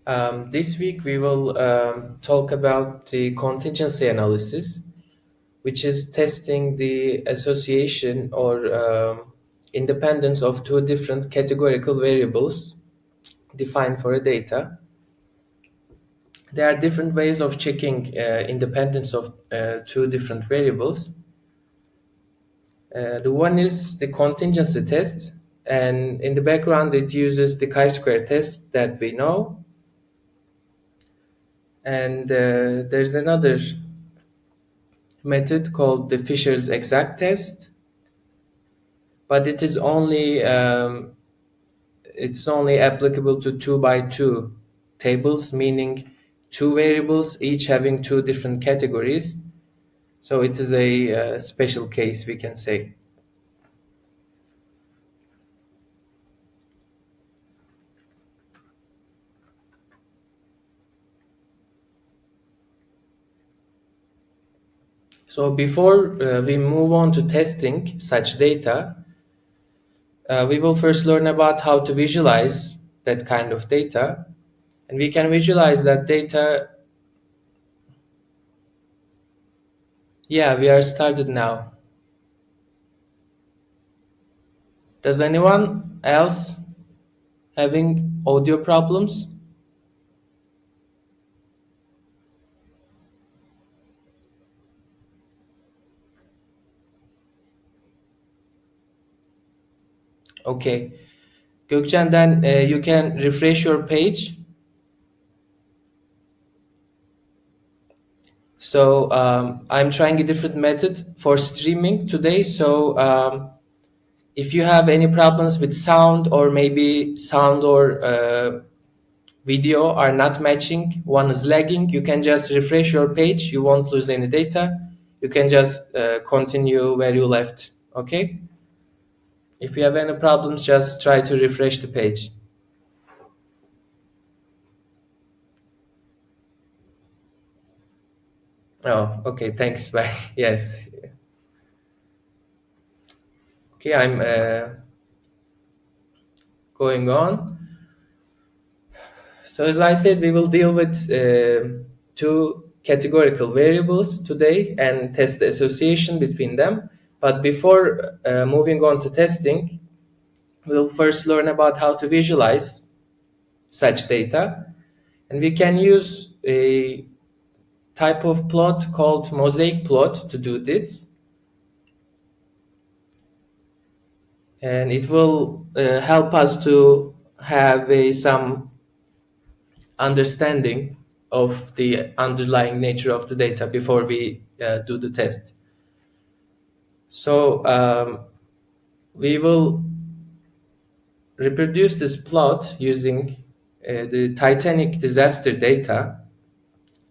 This week we will talk about the contingency analysis, which is testing the association or independence of two different categorical variables defined for a data. There are different ways of checking independence of two different variables. The one is the contingency test, and in the background it uses the chi-square test that we know. And there's another method called the Fisher's exact test, but it's only applicable to 2x2 tables, meaning two variables each having two different categories. So it is a special case, we can say. So before we move on to testing such data, we will first learn about how to visualize that kind of data. And we can visualize that data. Yeah, we are started now. Does anyone else having audio problems? Okay. Gökçen, then you can refresh your page. So I'm trying a different method for streaming today. So if you have any problems with sound, or maybe sound or video are not matching, one is lagging, you can just refresh your page. You won't lose any data. You can just continue where you left. Okay? If you have any problems, just try to refresh the page. Oh, okay, thanks. Bye. Yes. Okay, I'm going on. So as I said, we will deal with two categorical variables today and test the association between them. But before moving on to testing, we'll first learn about how to visualize such data. And we can use a type of plot called mosaic plot to do this. And it will help us to have some understanding of the underlying nature of the data before we do the test. So we will reproduce this plot using the Titanic disaster data.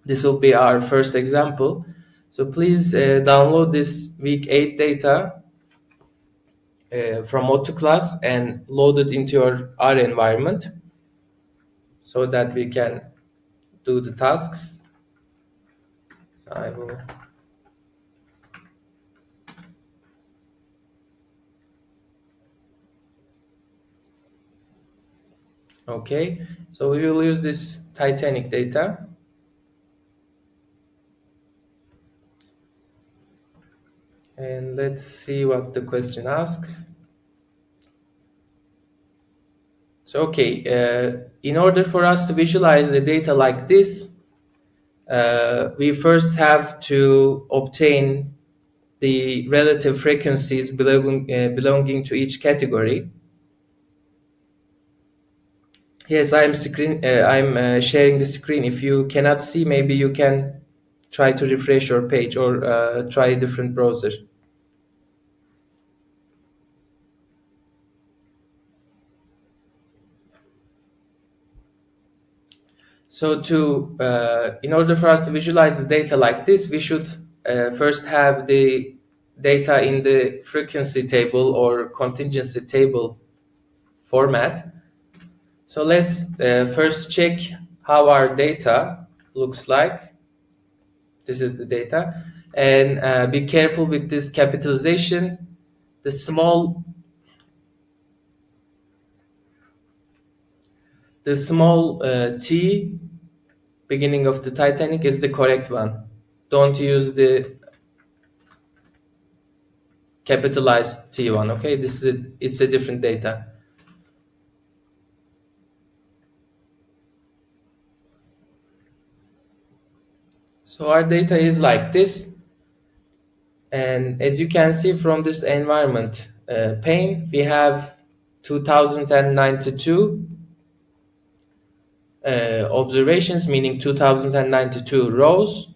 This will be our first example. So please download this week 8 data from METU class and load it into your R environment so that we can do the tasks. So I will. Okay, so we will use this Titanic data. And let's see what the question asks. So, okay, in order for us to visualize the data like this, we first have to obtain the relative frequencies belonging to each category. Yes, I'm sharing the screen. If you cannot see, maybe you can try to refresh your page or try a different browser. So in order for us to visualize the data like this, we should first have the data in the frequency table or contingency table format. So let's first check how our data looks like. This is the data. And be careful with this capitalization. the small t beginning of the Titanic is the correct one. Don't use the capitalized T1, okay? It's a different data. So our data is like this. And as you can see from this environment pane, we have 2092 observations, meaning 2092 rows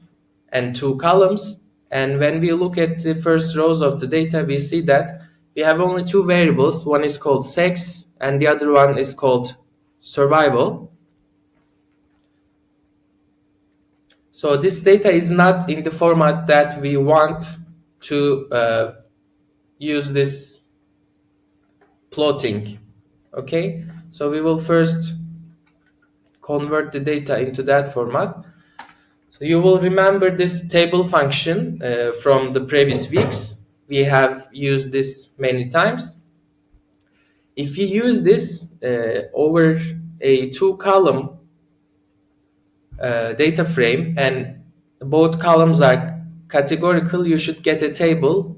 and 2 columns. And when we look at the first rows of the data, we see that we have only 2 variables. One is called sex and the other one is called survival. So this data is not in the format that we want to use this plotting. Okay, so we will first convert the data into that format. So you will remember this table function from the previous weeks. We have used this many times. If you use this over a 2-column data frame and both columns are categorical, you should get a table.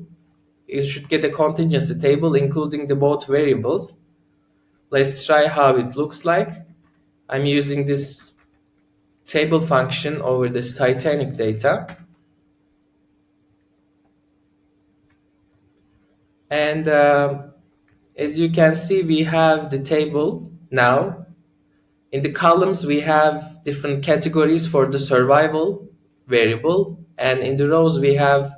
You should get a contingency table including the both variables. Let's try how it looks like. I'm using this table function over this Titanic data. And as you can see, we have the table now. In the columns, we have different categories for the survival variable. And in the rows, we have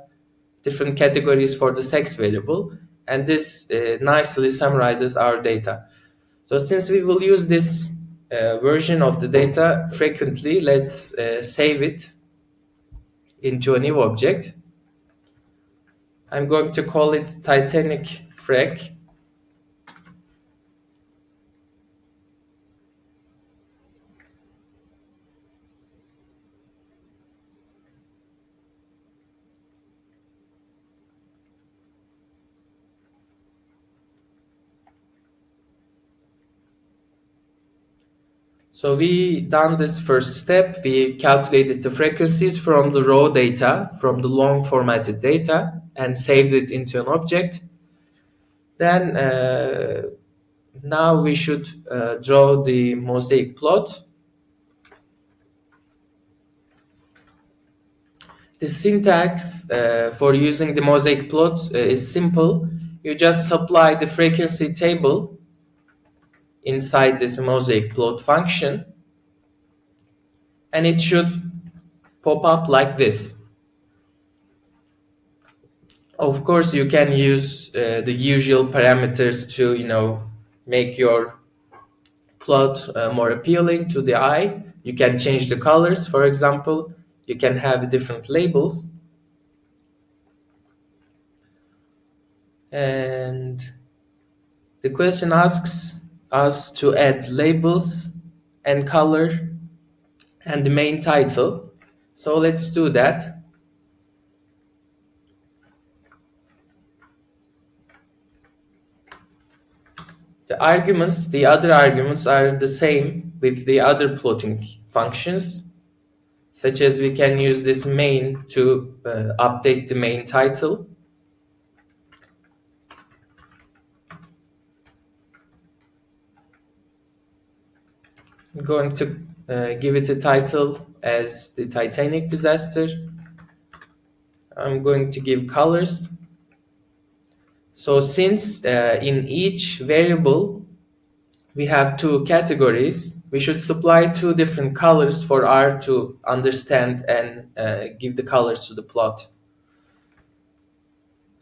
different categories for the sex variable. And this nicely summarizes our data. So since we will use this version of the data frequently, let's save it into a new object. I'm going to call it Titanic Frec. So we done this first step. We calculated the frequencies from the raw data, from the long formatted data, and saved it into an object. Then now we should draw the mosaic plot. The syntax for using the mosaic plot is simple. You just supply the frequency table inside this mosaic plot function, and it should pop up like this. Of course, you can use the usual parameters to, make your plot more appealing to the eye. You can change the colors, for example. You can have different labels. And the question asks us to add labels and color and the main title. So let's do that. The other arguments are the same with the other plotting functions, such as we can use this main to update the main title. I'm going to give it a title as the Titanic disaster. I'm going to give colors. So since in each variable we have 2 categories, we should supply 2 different colors for R to understand and give the colors to the plot.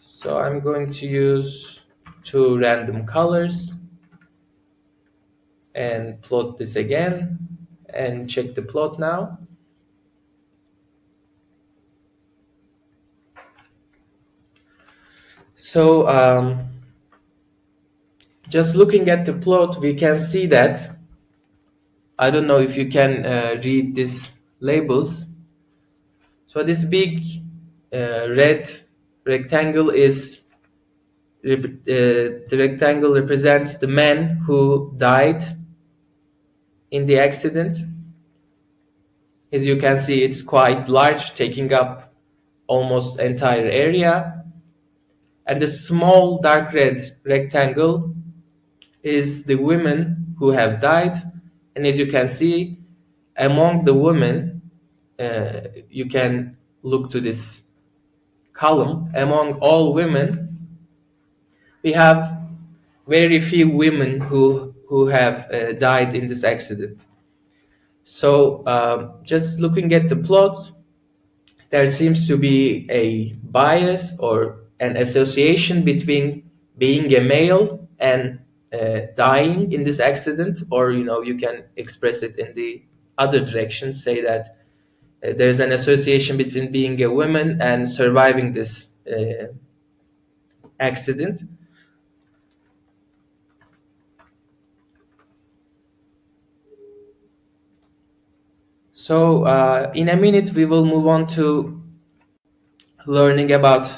So I'm going to use 2 random colors and plot this again and check the plot now. So just looking at the plot, we can see that, I don't know if you can read these labels. So this big red rectangle is the rectangle represents the man who died in the accident. As you can see, it's quite large, taking up almost entire area. And the small dark red rectangle is the women who have died. And as you can see, among the women, you can look to this column. Among all women, we have very few women who have died in this accident. So just looking at the plot, there seems to be a bias or an association between being a male and dying in this accident, or you can express it in the other direction, say that there's an association between being a woman and surviving this accident. So in a minute we will move on to learning about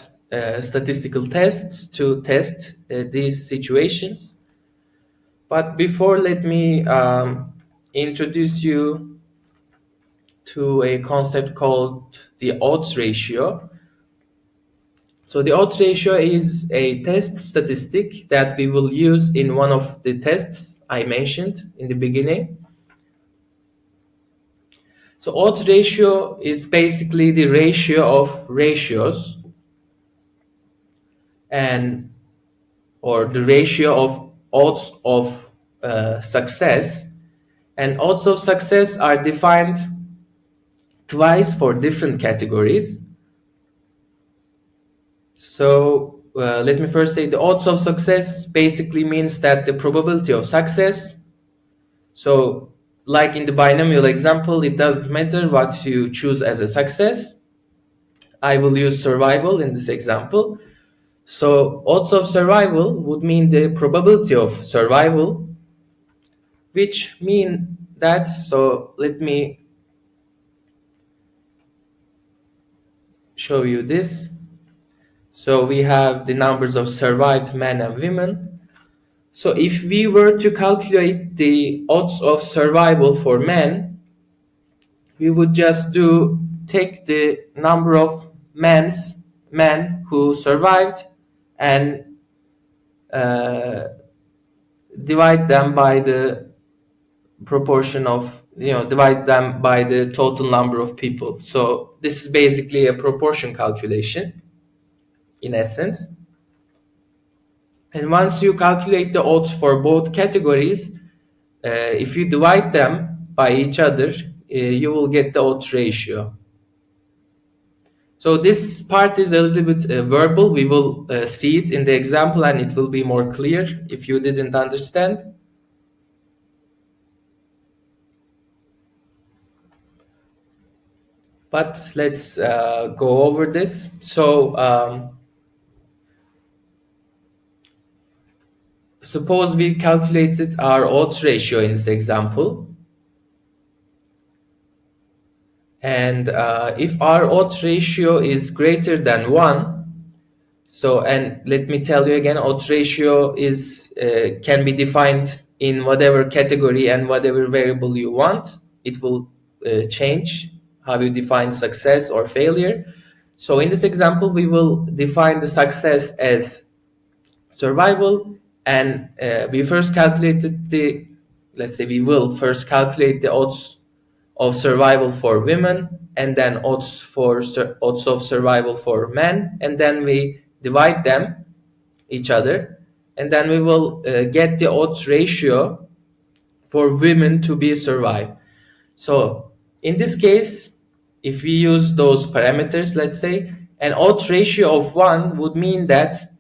statistical tests to test these situations. But before, let me introduce you to a concept called the odds ratio. So the odds ratio is a test statistic that we will use in one of the tests I mentioned in the beginning. So odds ratio is basically the ratio of ratios or the ratio of odds of success. And odds of success are defined twice for different categories. So let me first say the odds of success basically means that the probability of success. So like in the binomial example, it doesn't matter what you choose as a success. I will use survival in this example. So odds of survival would mean the probability of survival, which mean that, so let me show you this. So we have the numbers of survived men and women. So if we were to calculate the odds of survival for men, we would just take the number of men who survived and divide them by the proportion of, divide them by the total number of people. So this is basically a proportion calculation in essence. And once you calculate the odds for both categories, if you divide them by each other, you will get the odds ratio. So this part is a little bit verbal. We will see it in the example and it will be more clear if you didn't understand. But let's go over this. So suppose we calculated our odds ratio in this example. And if our odds ratio is greater than 1, and let me tell you again, odds ratio is can be defined in whatever category and whatever variable you want. It will change how you define success or failure. So in this example, we will define the success as survival, and we will first calculate the odds of survival for women, and then odds of survival for men, and then we divide them each other, and then we will get the odds ratio for women to be survived. So in this case, if we use those parameters, let's say, an odds ratio of 1 would mean that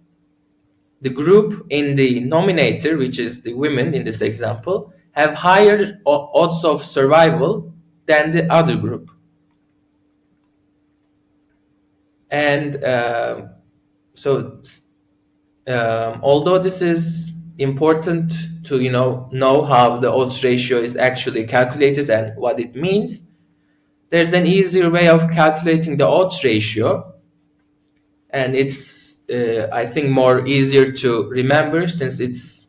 the group in the nominator, which is the women in this example, have higher odds of survival than the other group. And although this is important to know how the odds ratio is actually calculated and what it means, there's an easier way of calculating the odds ratio, and it's I think more easier to remember, since it's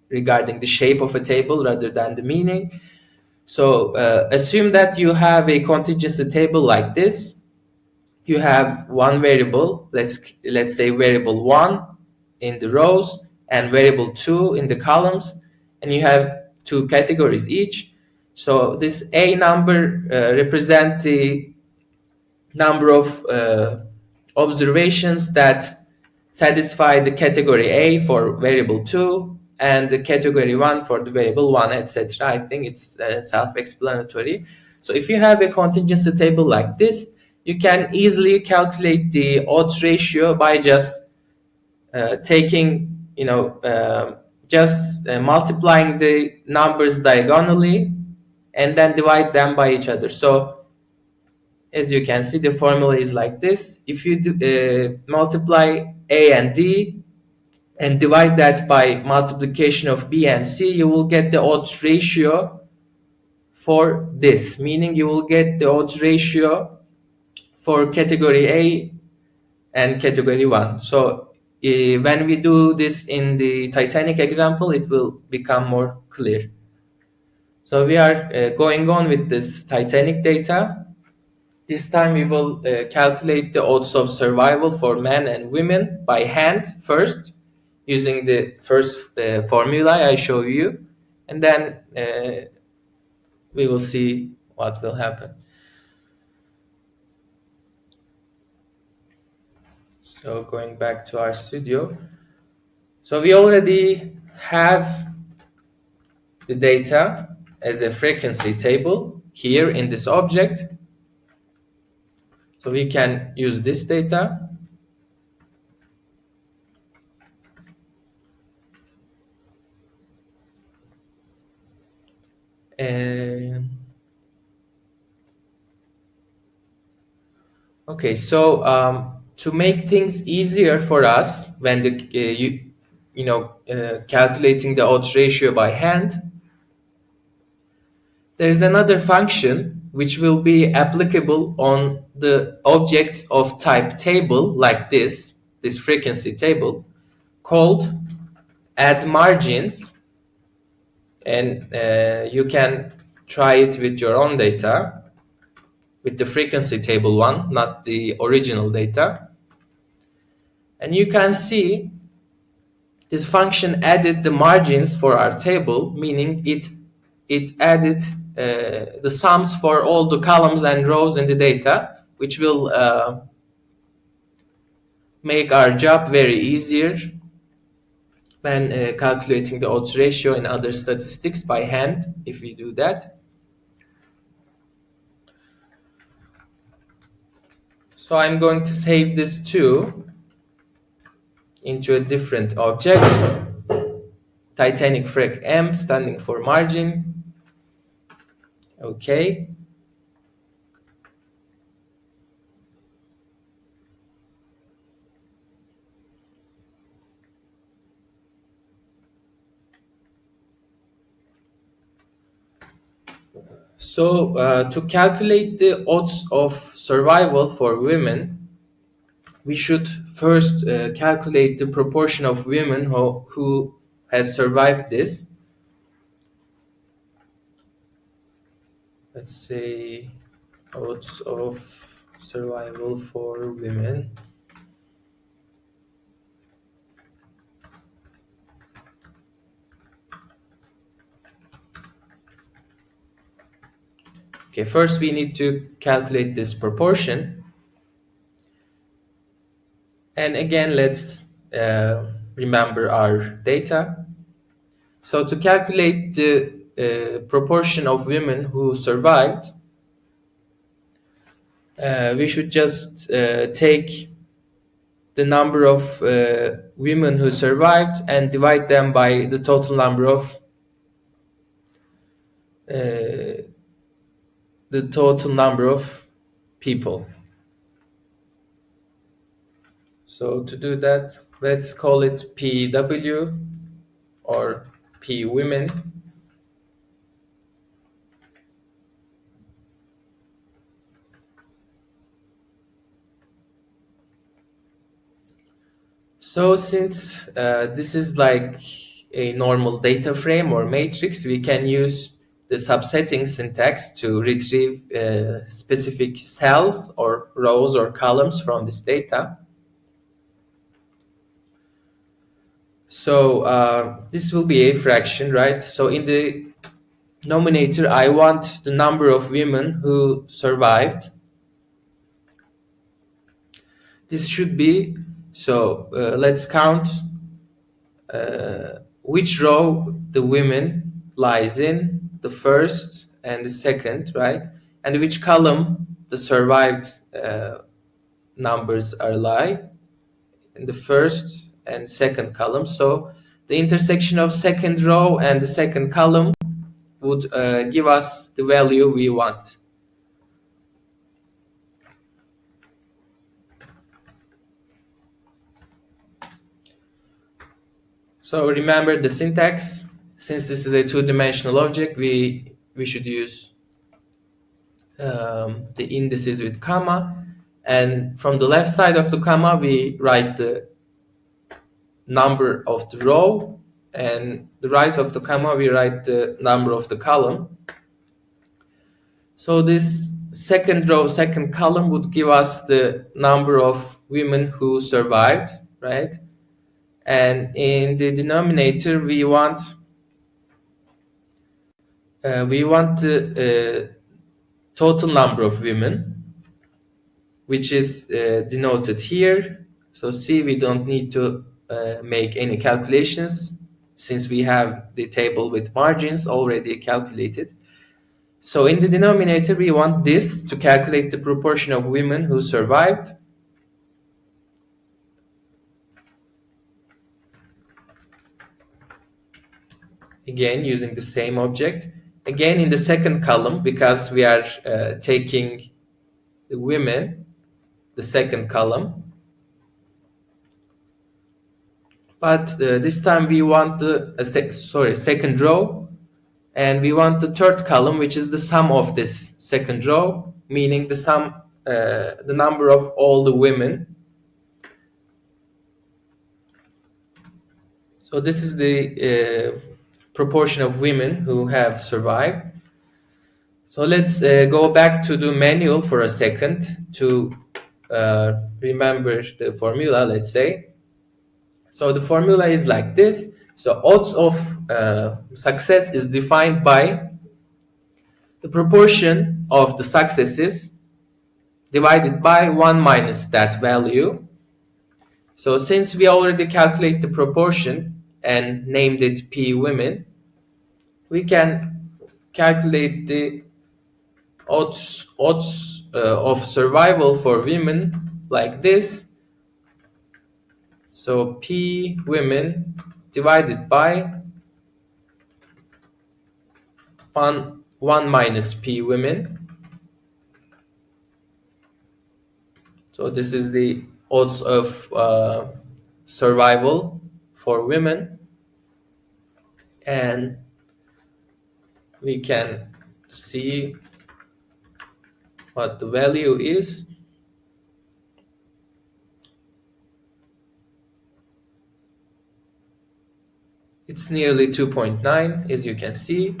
regarding the shape of a table rather than the meaning. So assume that you have a contingency table like this. You have one variable, let's say variable 1 in the rows and variable 2 in the columns, and you have two categories each. So this A number represents the number of observations that satisfy the category A for variable 2 and the category 1 for the variable 1, etc. I think it's self-explanatory. So if you have a contingency table like this, you can easily calculate the odds ratio by just taking, just multiplying the numbers diagonally and then divide them by each other. So as you can see, the formula is like this. If you multiply A and D and divide that by multiplication of B and C, you will get the odds ratio for this, meaning you will get the odds ratio for category A and category 1. So when we do this in the Titanic example, it will become more clear. So we are going on with this Titanic data. This time we will calculate the odds of survival for men and women by hand first, using the first formula I show you, and then we will see what will happen. So going back to our studio. So we already have the data as a frequency table here in this object. So we can use this data. Okay, so to make things easier for us when calculating the odds ratio by hand, there is another function which will be applicable on the objects of type table like this frequency table, called add margins, and you can try it with your own data, with the frequency table one, not the original data. And you can see this function added the margins for our table, meaning it added the sums for all the columns and rows in the data, which will make our job very easier when calculating the odds ratio in other statistics by hand, if we do that. So I'm going to save this too into a different object, Titanic Frec M, standing for margin. Okay. So to calculate the odds of survival for women, we should first calculate the proportion of women who has survived this. Let's say odds of survival for women. Okay, first we need to calculate this proportion. And again, let's remember our data. So to calculate the proportion of women who survived, we should just take the number of women who survived and divide them by the total number of people. So to do that, let's call it PW or P women. So since this is like a normal data frame or matrix, we can use the subsetting syntax to retrieve specific cells or rows or columns from this data. So this will be a fraction, right? So in the denominator, I want the number of women who survived. This should be, so let's count which row the women lies in, the first and the second, right? And which column the survived numbers are lie in the first and second column. So the intersection of second row and the second column would give us the value we want. So remember the syntax. Since this is a two-dimensional object, we should use the indices with comma, and from the left side of the comma we write the number of the row, and the right of the comma we write the number of the column. So this second row, second column would give us the number of women who survived, right? And in the denominator we want the total number of women, which is denoted here. So see, we don't need to make any calculations since we have the table with margins already calculated. So in the denominator, we want this to calculate the proportion of women who survived. Again, using the same object. Again, in the second column, because we are taking the women, the second column. But this time we want the second row, and we want the third column, which is the sum of this second row, meaning the sum, the number of all the women. So this is the proportion of women who have survived. So let's go back to the manual for a second to remember the formula, let's say. So the formula is like this. So odds of success is defined by the proportion of the successes divided by 1 minus that value. So since we already calculate the proportion and named it P women, we can calculate the odds of survival for women like this. So P women divided by 1 minus P women. So this is the odds of survival for women, and we can see what the value is. It's nearly 2.9, as you can see.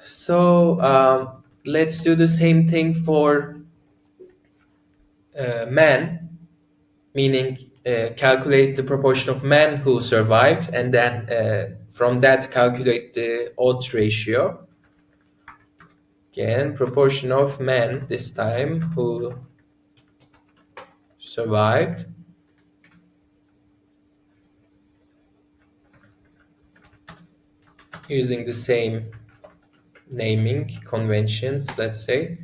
So let's do the same thing for men, meaning calculate the proportion of men who survived, and then from that calculate the odds ratio. Again, proportion of men this time who survived. Using the same naming conventions, let's say.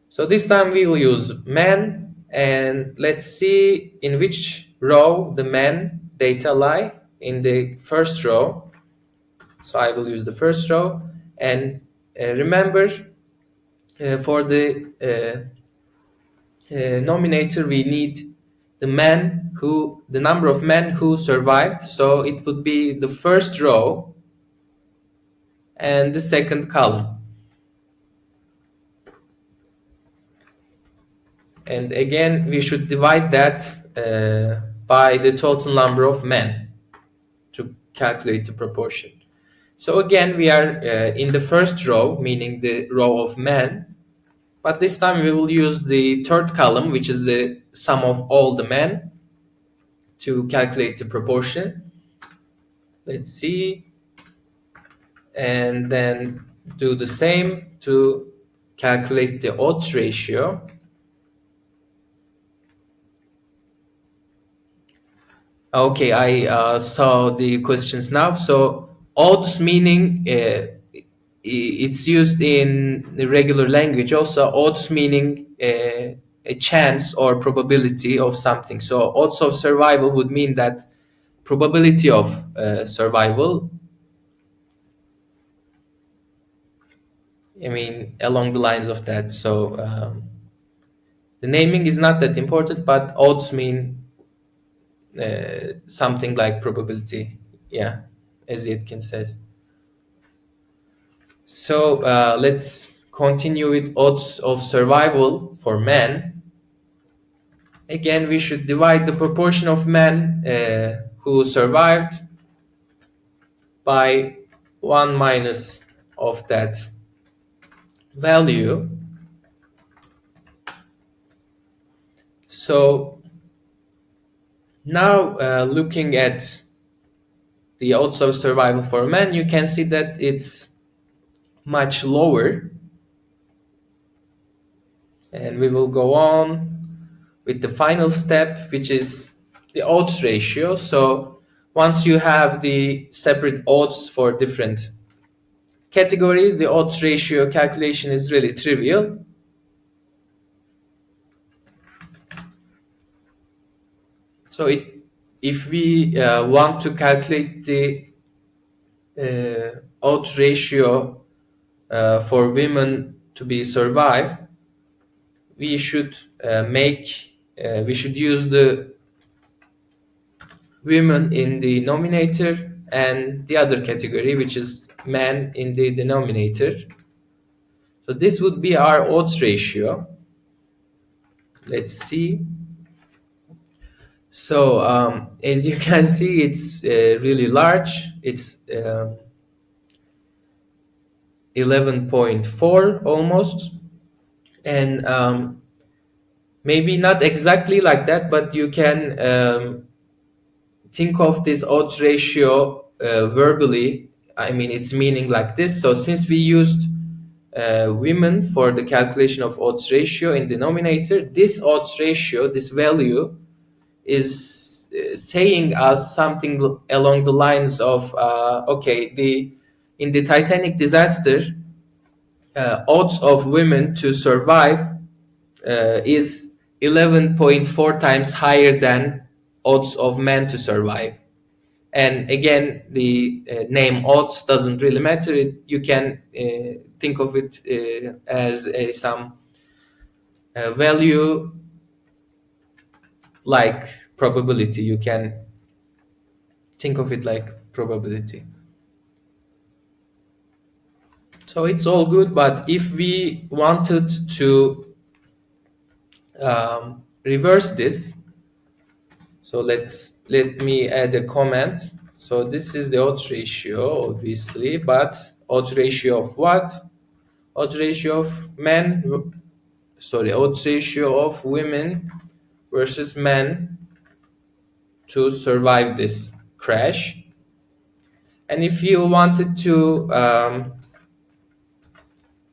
So this time we will use men, and let's see in which row the men data lie. In the first row. So I will use the first row, and remember for the nominator we need the number of men who survived. So it would be the first row and the second column. And again, we should divide that by the total number of men. calculate the proportion. So again, we are in the first row, meaning the row of men, but this time we will use the third column, which is the sum of all the men, to calculate the proportion. Let's see. And then do the same to calculate the odds ratio. Okay, I saw the questions now. So odds meaning it's used in the regular language. Also, odds meaning a chance or probability of something. So odds of survival would mean that probability of survival. I mean, along the lines of that. So the naming is not that important, but odds mean something like probability. Yeah, as Yetkin says. So let's continue with odds of survival for men. Again, we should divide the proportion of men who survived by 1 minus of that value. So now looking at the odds of survival for men, you can see that it's much lower. And we will go on with the final step, which is the odds ratio. So once you have the separate odds for different categories, the odds ratio calculation is really trivial. So if we want to calculate the odds ratio for women to be survive, we should use the women in the numerator and the other category, which is men, in the denominator. So this would be our odds ratio. Let's see. So as you can see, it's really large. It's 11.4 almost. And maybe not exactly like that, but you can think of this odds ratio verbally. I mean, it's meaning like this. So since we used women for the calculation of odds ratio in denominator, this odds ratio, this value, is saying us something along the lines of okay, in the Titanic disaster, odds of women to survive is 11.4 times higher than odds of men to survive. And again, the name odds doesn't really matter. You can think of it as some value like probability. You can think of it like probability. So it's all good, but if we wanted to reverse this, so let me add a comment. So this is the odds ratio, obviously, but odds ratio of what? Odds ratio of men, sorry, odds ratio of women versus men to survive this crash. And if you wanted to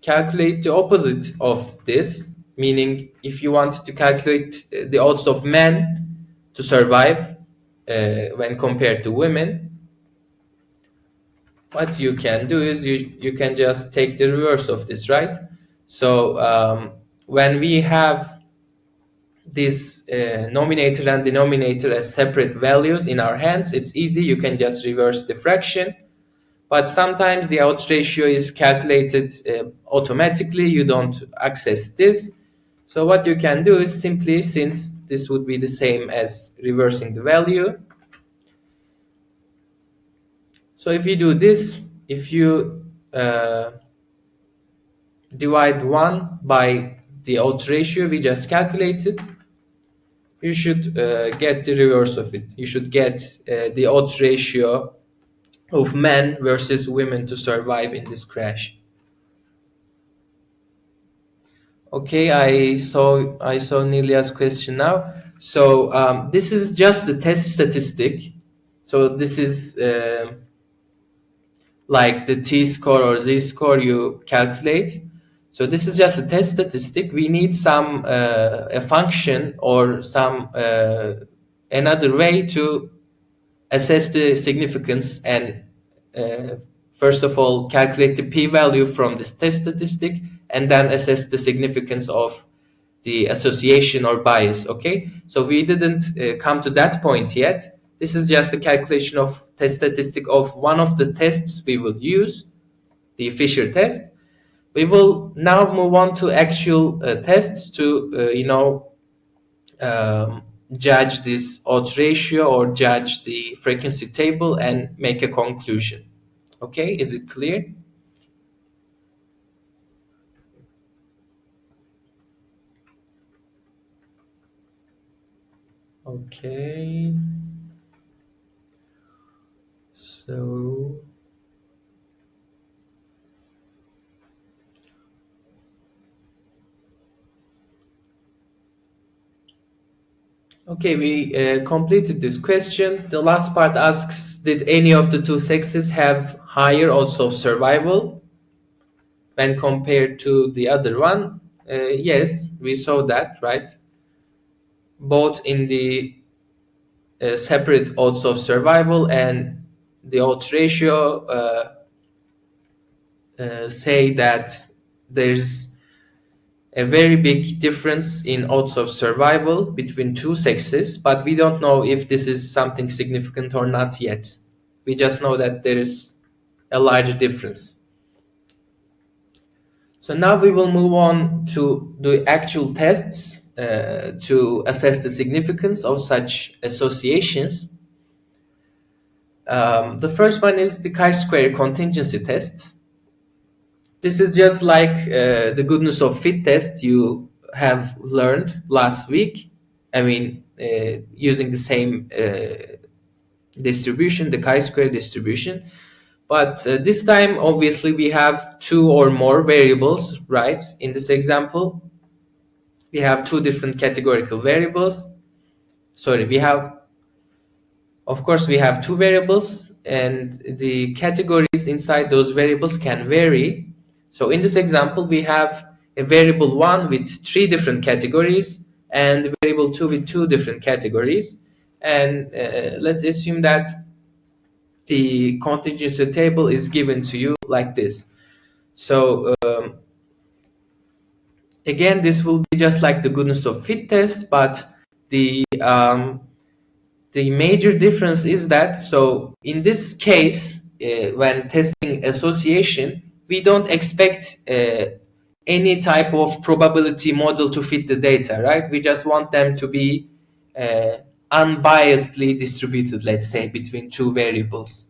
calculate the opposite of this, meaning if you wanted to calculate the odds of men to survive when compared to women, what you can do is you can just take the reverse of this, right? So when we have this numerator and denominator as separate values in our hands, it's easy. You can just reverse the fraction. But sometimes the odds ratio is calculated automatically. You don't access this. So what you can do is simply, since this would be the same as reversing the value. So if you do this, if you divide 1 by the odds ratio we just calculated, you should get the reverse of it. You should get the odds ratio of men versus women to survive in this crash. Okay, I saw Nilia's question now. So this is just the test statistic. So this is like the t-score or z-score you calculate. So this is just a test statistic. We need some a function or some another way to assess the significance and first of all calculate the p-value from this test statistic and then assess the significance of the association or bias. Okay, so we didn't come to that point yet. This is just a calculation of test statistic of one of the tests we will use, the Fisher test. We will now move on to actual tests to judge this odds ratio or judge the frequency table and make a conclusion. Okay, is it clear? Okay. So okay, we completed this question. The last part asks, did any of the two sexes have higher odds of survival when compared to the other one? Yes, we saw that, right? Both in the separate odds of survival and the odds ratio say that there's a very big difference in odds of survival between two sexes, but we don't know if this is something significant or not yet. We just know that there is a large difference. So now we will move on to the actual tests to assess the significance of such associations. The first one is the chi-square contingency test. This is just like the goodness of fit test you have learned last week. I mean, using the same distribution, the chi-square distribution. But this time, obviously, we have two or more variables, right? In this example, we have two different categorical variables. Sorry, of course, we have two variables, and the categories inside those variables can vary. So in this example, we have a variable 1 with 3 different categories and variable 2 with 2 different categories. And let's assume that the contingency table is given to you like this. So again, this will be just like the goodness of fit test, but the major difference is that, so in this case, when testing association, we don't expect any type of probability model to fit the data, right? We just want them to be unbiasedly distributed, let's say, between two variables.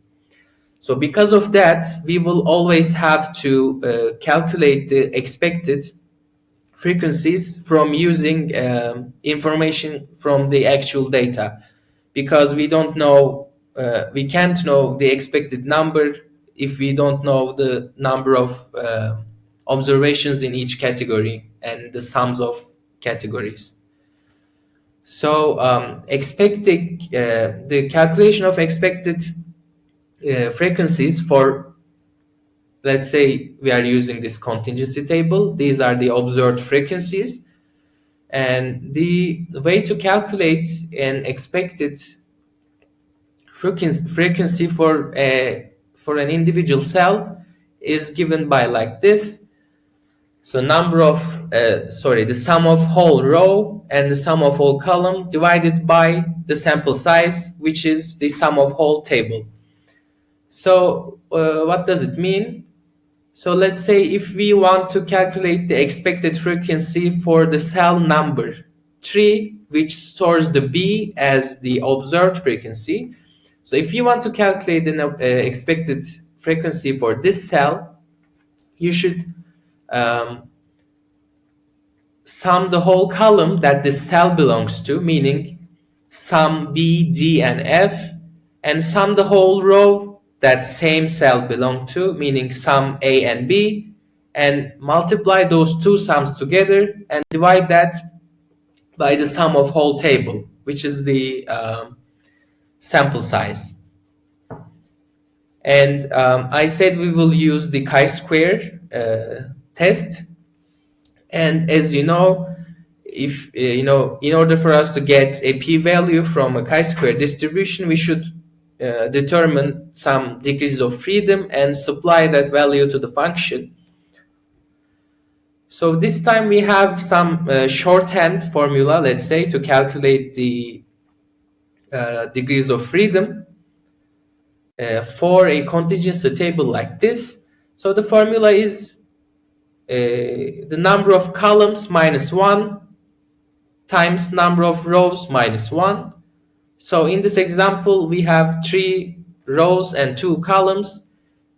So because of that, we will always have to calculate the expected frequencies from using information from the actual data, because we don't know, we can't know the expected number if we don't know the number of observations in each category and the sums of categories. So the calculation of expected frequencies for, let's say we are using this contingency table, these are the observed frequencies, and the way to calculate an expected frequency for an individual cell is given by like this. So the sum of whole row and the sum of whole column divided by the sample size, which is the sum of whole table. So what does it mean? So let's say if we want to calculate the expected frequency for the cell number 3, which stores the B as the observed frequency. So if you want to calculate the expected frequency for this cell, you should sum the whole column that this cell belongs to, meaning sum B, D, and F, and sum the whole row that same cell belong to, meaning sum A and B, and multiply those two sums together and divide that by the sum of whole table, which is the sample size. And I said we will use the chi-square test. And as you know, if in order for us to get a p-value from a chi-square distribution, we should determine some degrees of freedom and supply that value to the function. So this time we have some shorthand formula, let's say, to calculate the degrees of freedom for a contingency table like this. So the formula is the number of columns minus 1 times number of rows minus 1. So in this example, we have 3 rows and 2 columns.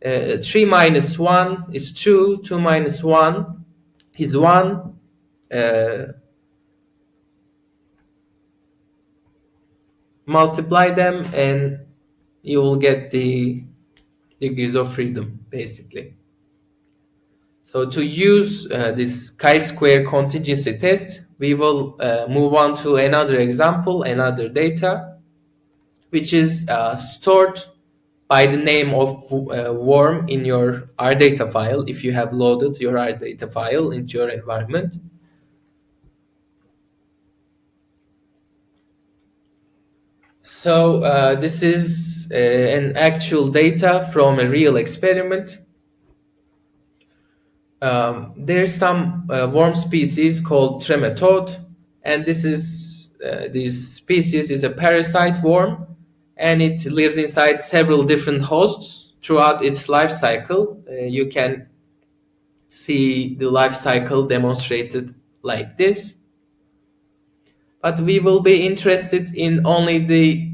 3 minus 1 is 2, 2 minus 1 is 1. Multiply them and you will get the degrees of freedom, basically. So to use this chi-square contingency test, we will move on to another example, another data, which is stored by the name of worm in your RData file, if you have loaded your RData file into your environment. So this is an actual data from a real experiment. There's some worm species called trematode, and this species is a parasite worm, and it lives inside several different hosts throughout its life cycle. You can see the life cycle demonstrated like this. But we will be interested in only the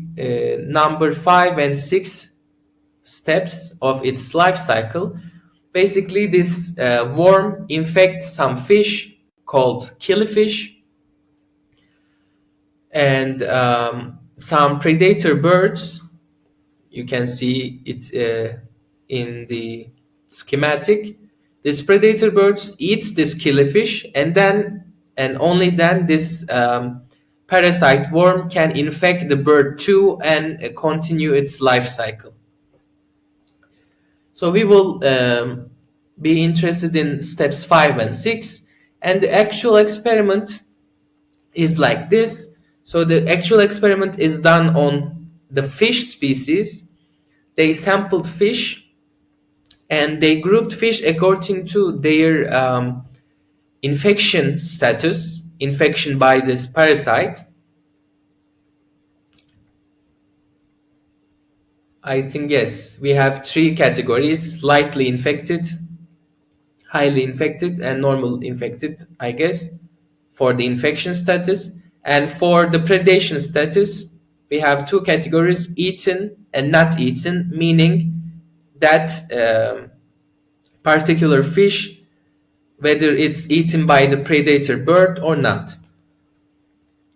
number 5 and 6 steps of its life cycle. Basically, this worm infects some fish called killifish and some predator birds. You can see it in the schematic. This predator birds eats this killifish, and only then this parasite worm can infect the bird too and continue its life cycle. So we will be interested in steps 5 and 6, and the actual experiment is like this. So the actual experiment is done on the fish species. They sampled fish and they grouped fish according to their infection status, infection by this parasite. I think, yes, we have 3 categories: lightly infected, highly infected, and normal infected, I guess, for the infection status. And for the predation status, we have 2 categories: eaten and not eaten, meaning that particular fish, whether it's eaten by the predator bird or not.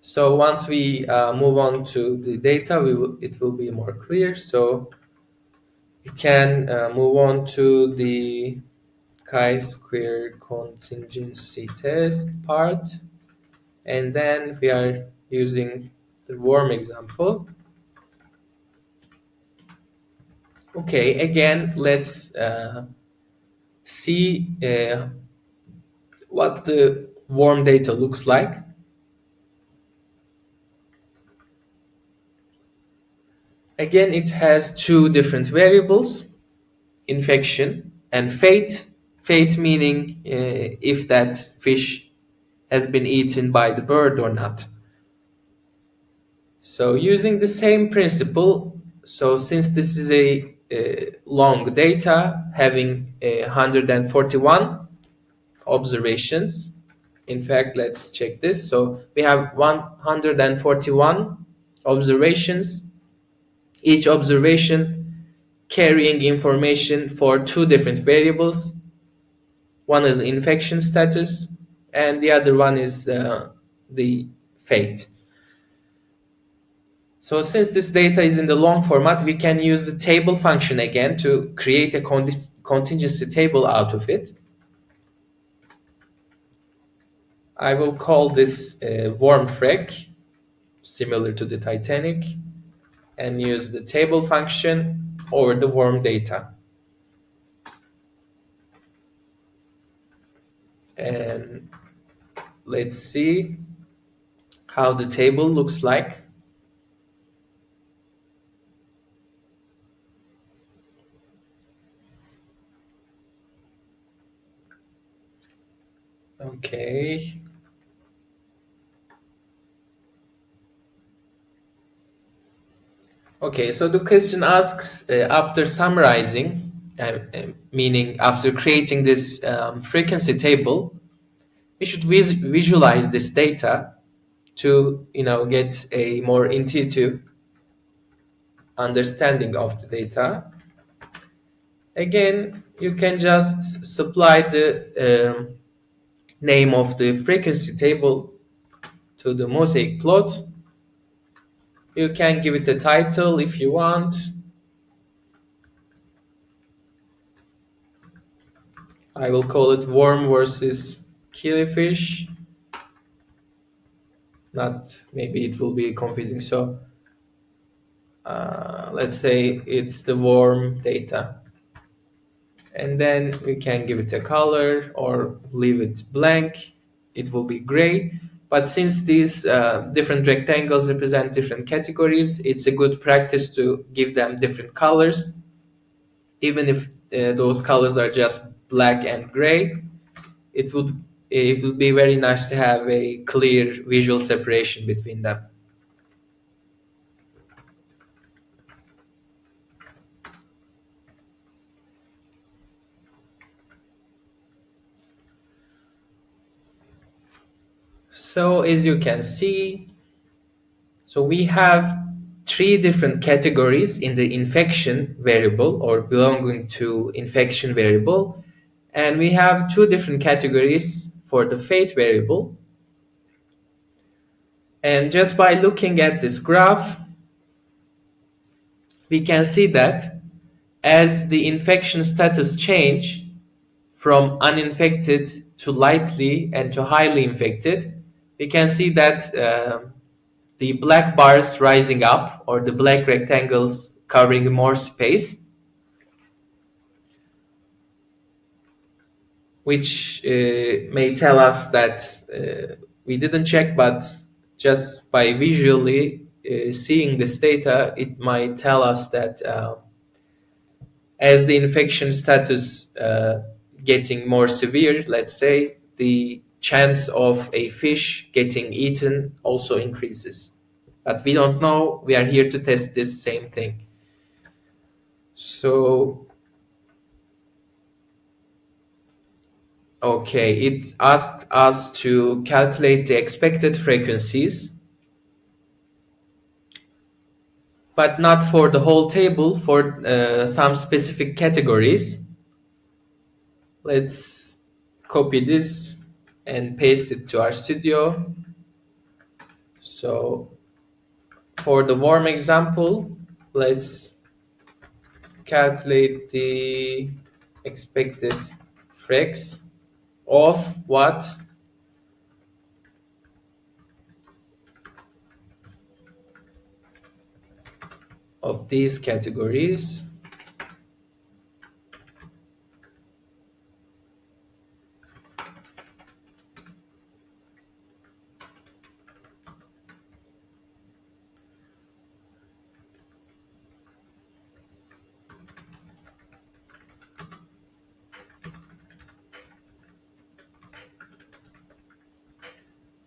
So once we move on to the data, it will be more clear. So we can move on to the chi-square contingency test part, and then we are using the worm example. Okay, again, let's see what the worm data looks like. Again, it has 2 different variables, infection and fate. Fate meaning if that fish has been eaten by the bird or not. So using the same principle, so since this is a long data having 141 observations, in fact, let's check this. So we have 141 observations, each observation carrying information for 2 different variables. One is infection status and the other one is the fate. So since this data is in the long format, we can use the table function again to create a contingency table out of it. I will call this worm frec, similar to the Titanic, and use the table function over the worm data. And let's see how the table looks like. Okay. Okay, so the question asks, after summarizing, meaning after creating this frequency table, we should visualize this data to get a more intuitive understanding of the data. Again, you can just supply the name of the frequency table to the mosaic plot. You can give it a title if you want. I will call it worm versus killifish. Not, maybe it will be confusing. So let's say it's the worm data. And then we can give it a color or leave it blank. It will be gray. But since these different rectangles represent different categories, it's a good practice to give them different colors. Even if those colors are just black and gray, it would be very nice to have a clear visual separation between them. So as you can see, so we have three different categories in the infection variable or belonging to infection variable, and we have two different categories for the fate variable. And just by looking at this graph, we can see that as the infection status change from uninfected to lightly and to highly infected, we can see that the black bars rising up, or the black rectangles covering more space, which may tell us that we didn't check, but just by visually seeing this data, it might tell us that as the infection status getting more severe, let's say, the chance of a fish getting eaten also increases. But we don't know. We are here to test this same thing. So, okay, it asked us to calculate the expected frequencies, but not for the whole table, for some specific categories. Let's copy this and paste it to our studio. So for the worm example, let's calculate the expected frex of what? Of these categories.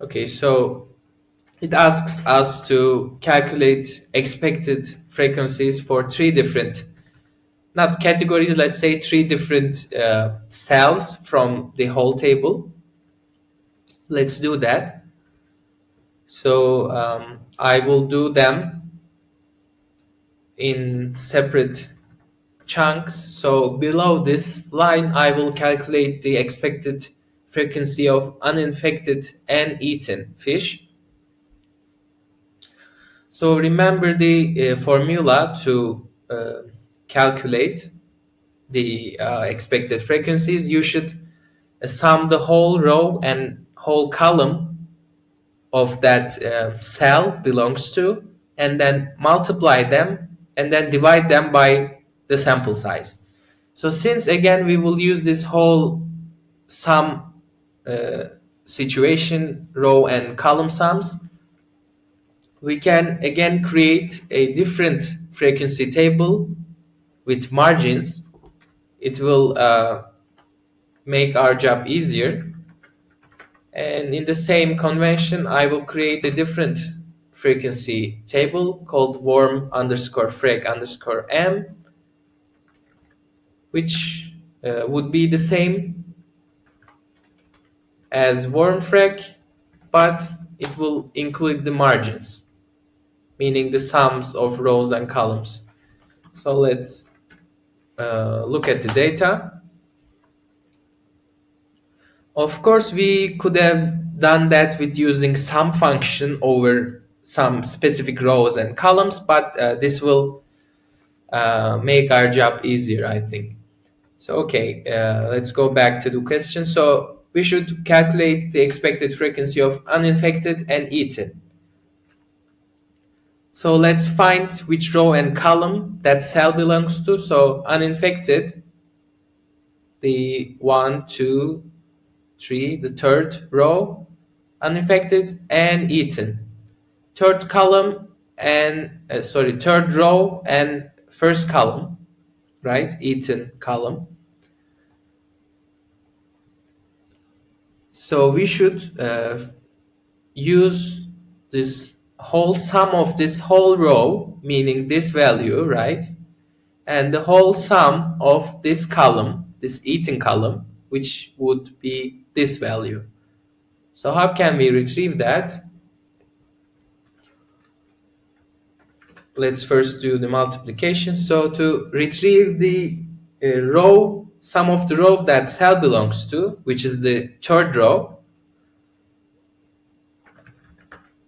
Okay, so it asks us to calculate expected frequencies for three different, not categories, let's say three different cells from the whole table. Let's do that. So I will do them in separate chunks. So below this line, I will calculate the expected frequency of uninfected and eaten fish. So remember the formula to calculate the expected frequencies. You should sum the whole row and whole column of that cell belongs to, and then multiply them and then divide them by the sample size. So since again we will use this whole sum situation, row and column sums, we can again create a different frequency table with margins. It will make our job easier. And in the same convention, I will create a different frequency table called warm underscore frec underscore m, which would be the same as warm frec, but it will include the margins, meaning the sums of rows and columns. So let's look at the data. Of course, we could have done that with using sum function over some specific rows and columns, but this will make our job easier, I think. So, okay, let's go back to the question. So we should calculate the expected frequency of uninfected and eaten. So let's find which row and column that cell belongs to. So uninfected, the 1, 2, 3, the third row, uninfected and eaten. Third column and third row and first column, right? Eaten column. So we should use this whole sum of this whole row, meaning this value, right? And the whole sum of this column, this eaten column, which would be this value. So how can we retrieve that? Let's first do the multiplication. So to retrieve the row, sum of the row that cell belongs to, which is the third row,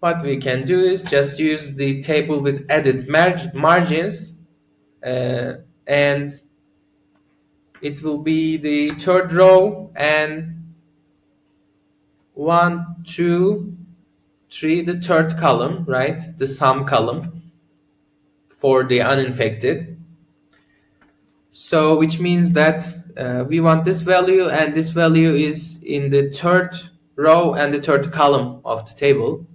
what we can do is just use the table with added margins, and it will be the third row and 1, 2, 3, the third column, right? The sum column for the uninfected. So which means that we want this value, and this value is in the third row and the third column of the table.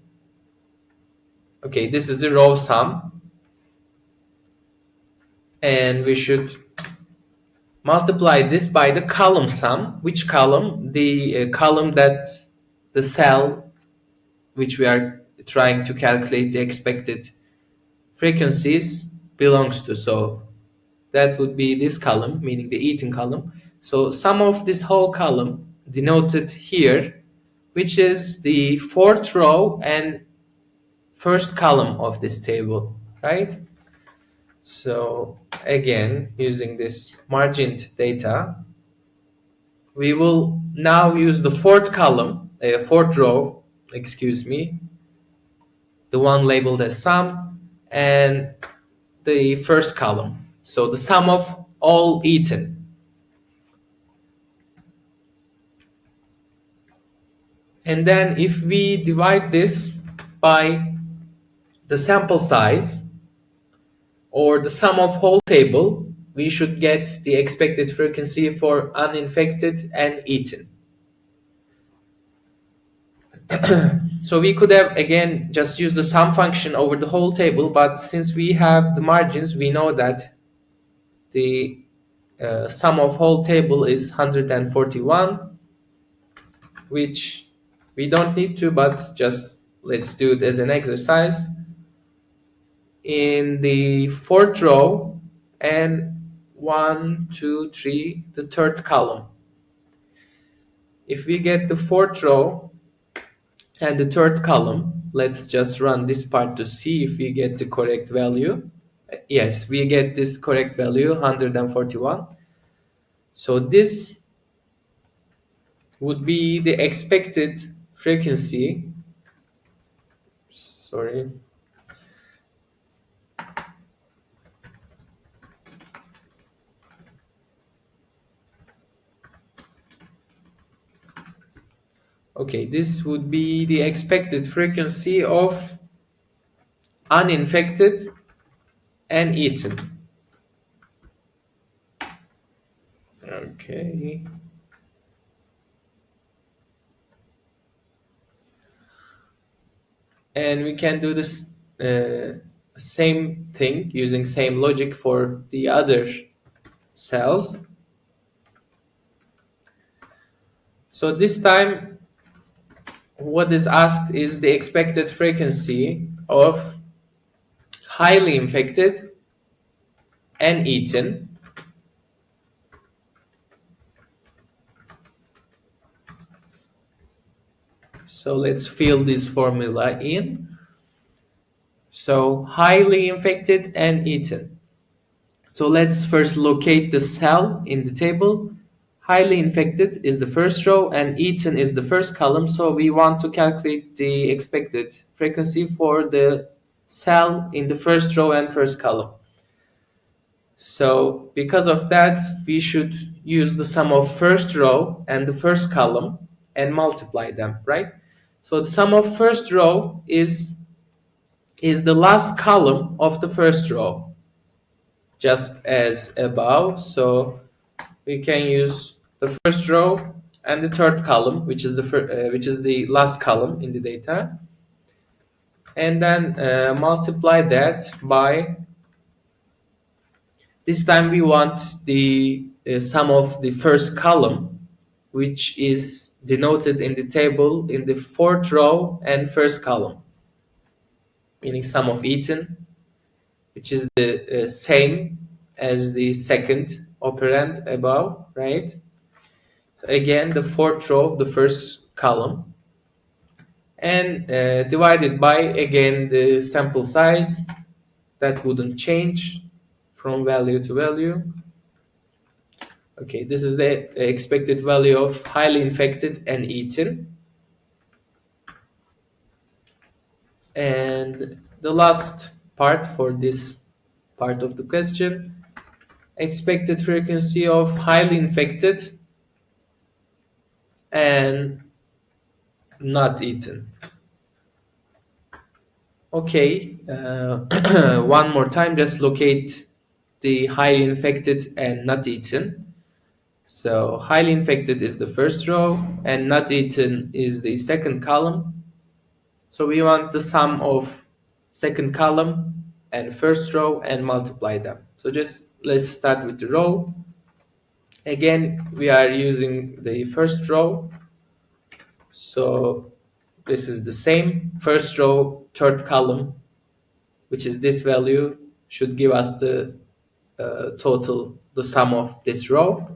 Okay, this is the row sum, and we should multiply this by the column sum. Which column? The column that the cell which we are trying to calculate the expected frequencies belongs to. So that would be this column, meaning the eaten column. So sum of this whole column denoted here, which is the fourth row and first column of this table, right? So again, using this margined data, we will now use the fourth row, the one labeled as sum, and the first column. So the sum of all eaten. And then if we divide this by the sample size or the sum of whole table, we should get the expected frequency for uninfected and eaten. So we could have again just use the sum function over the whole table, but since we have the margins, we know that the sum of whole table is 141, which we don't need to, but just let's do it as an exercise. In the fourth row and 1, 2, 3, the third column. If we get the fourth row and the third column, let's just run this part to see if we get the correct value. Yes, we get this correct value, 141. So this would be the expected frequency. Sorry. Okay, this would be the expected frequency of uninfected and eaten. Okay. And we can do this same thing using same logic for the other cells. So this time what is asked is the expected frequency of highly infected and eaten. So let's fill this formula in. So highly infected and eaten. So let's first locate the cell in the table. Highly infected is the first row and eaten is the first column. So we want to calculate the expected frequency for the cell in the first row and first column. So because of that, we should use the sum of first row and the first column and multiply them, right? So the sum of first row is the last column of the first row, just as above. So we can use the first row and the third column, which is the last column in the data, and then multiply that by. This time we want the sum of the first column, which is denoted in the table in the fourth row and first column, meaning sum of eaten, which is the same as the second operand above, right? So again, the fourth row of the first column, and divided by, again, the sample size that wouldn't change from value to value. Okay, this is the expected value of highly infected and eaten. And the last part for this part of the question, expected frequency of highly infected and not eaten. Okay, one more time, just locate the highly infected and not eaten. So highly infected is the first row and not eaten is the second column. So we want the sum of second column and first row and multiply them. So just let's start with the row. Again, we are using the first row. So this is the same. First row, third column, which is this value, should give us the total, the sum of this row.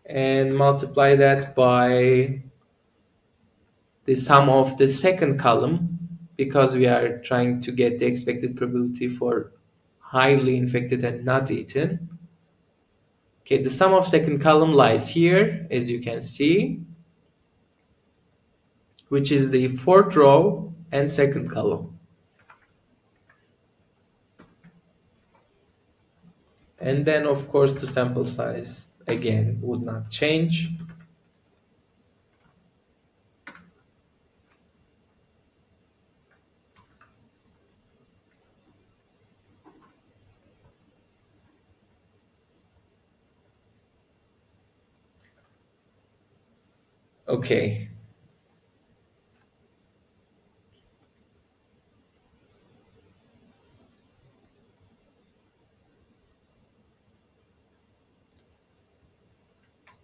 And multiply that by the sum of the second column, because we are trying to get the expected probability for highly infected and not eaten. Okay, the sum of second column lies here, as you can see, which is the fourth row and second column. And then, of course, the sample size, again, would not change. Okay.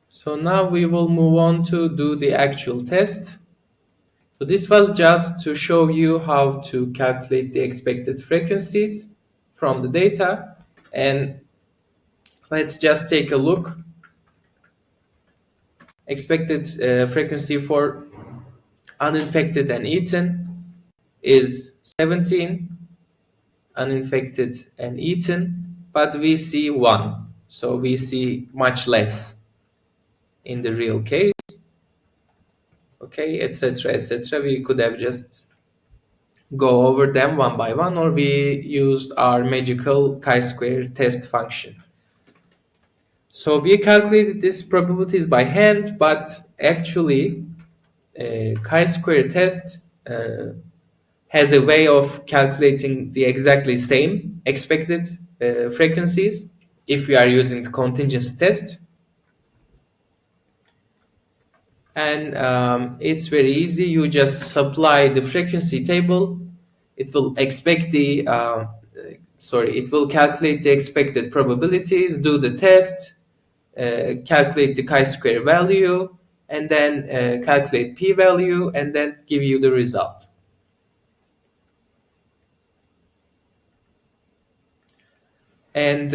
So now we will move on to do the actual test. So this was just to show you how to calculate the expected frequencies from the data. And let's just take a look. Expected frequency for uninfected and eaten is 17, uninfected and eaten, but we see 1. So we see much less in the real case. Okay, etc., etc. We could have just go over them one by one, or we used our magical chi-square test function. So we calculated these probabilities by hand, but actually chi-square test has a way of calculating the exactly same expected frequencies if we are using the contingency test. And it's very easy. You just supply the frequency table. It will expect the it will calculate the expected probabilities, do the test, calculate the chi-square value, and then calculate p-value, and then give you the result. And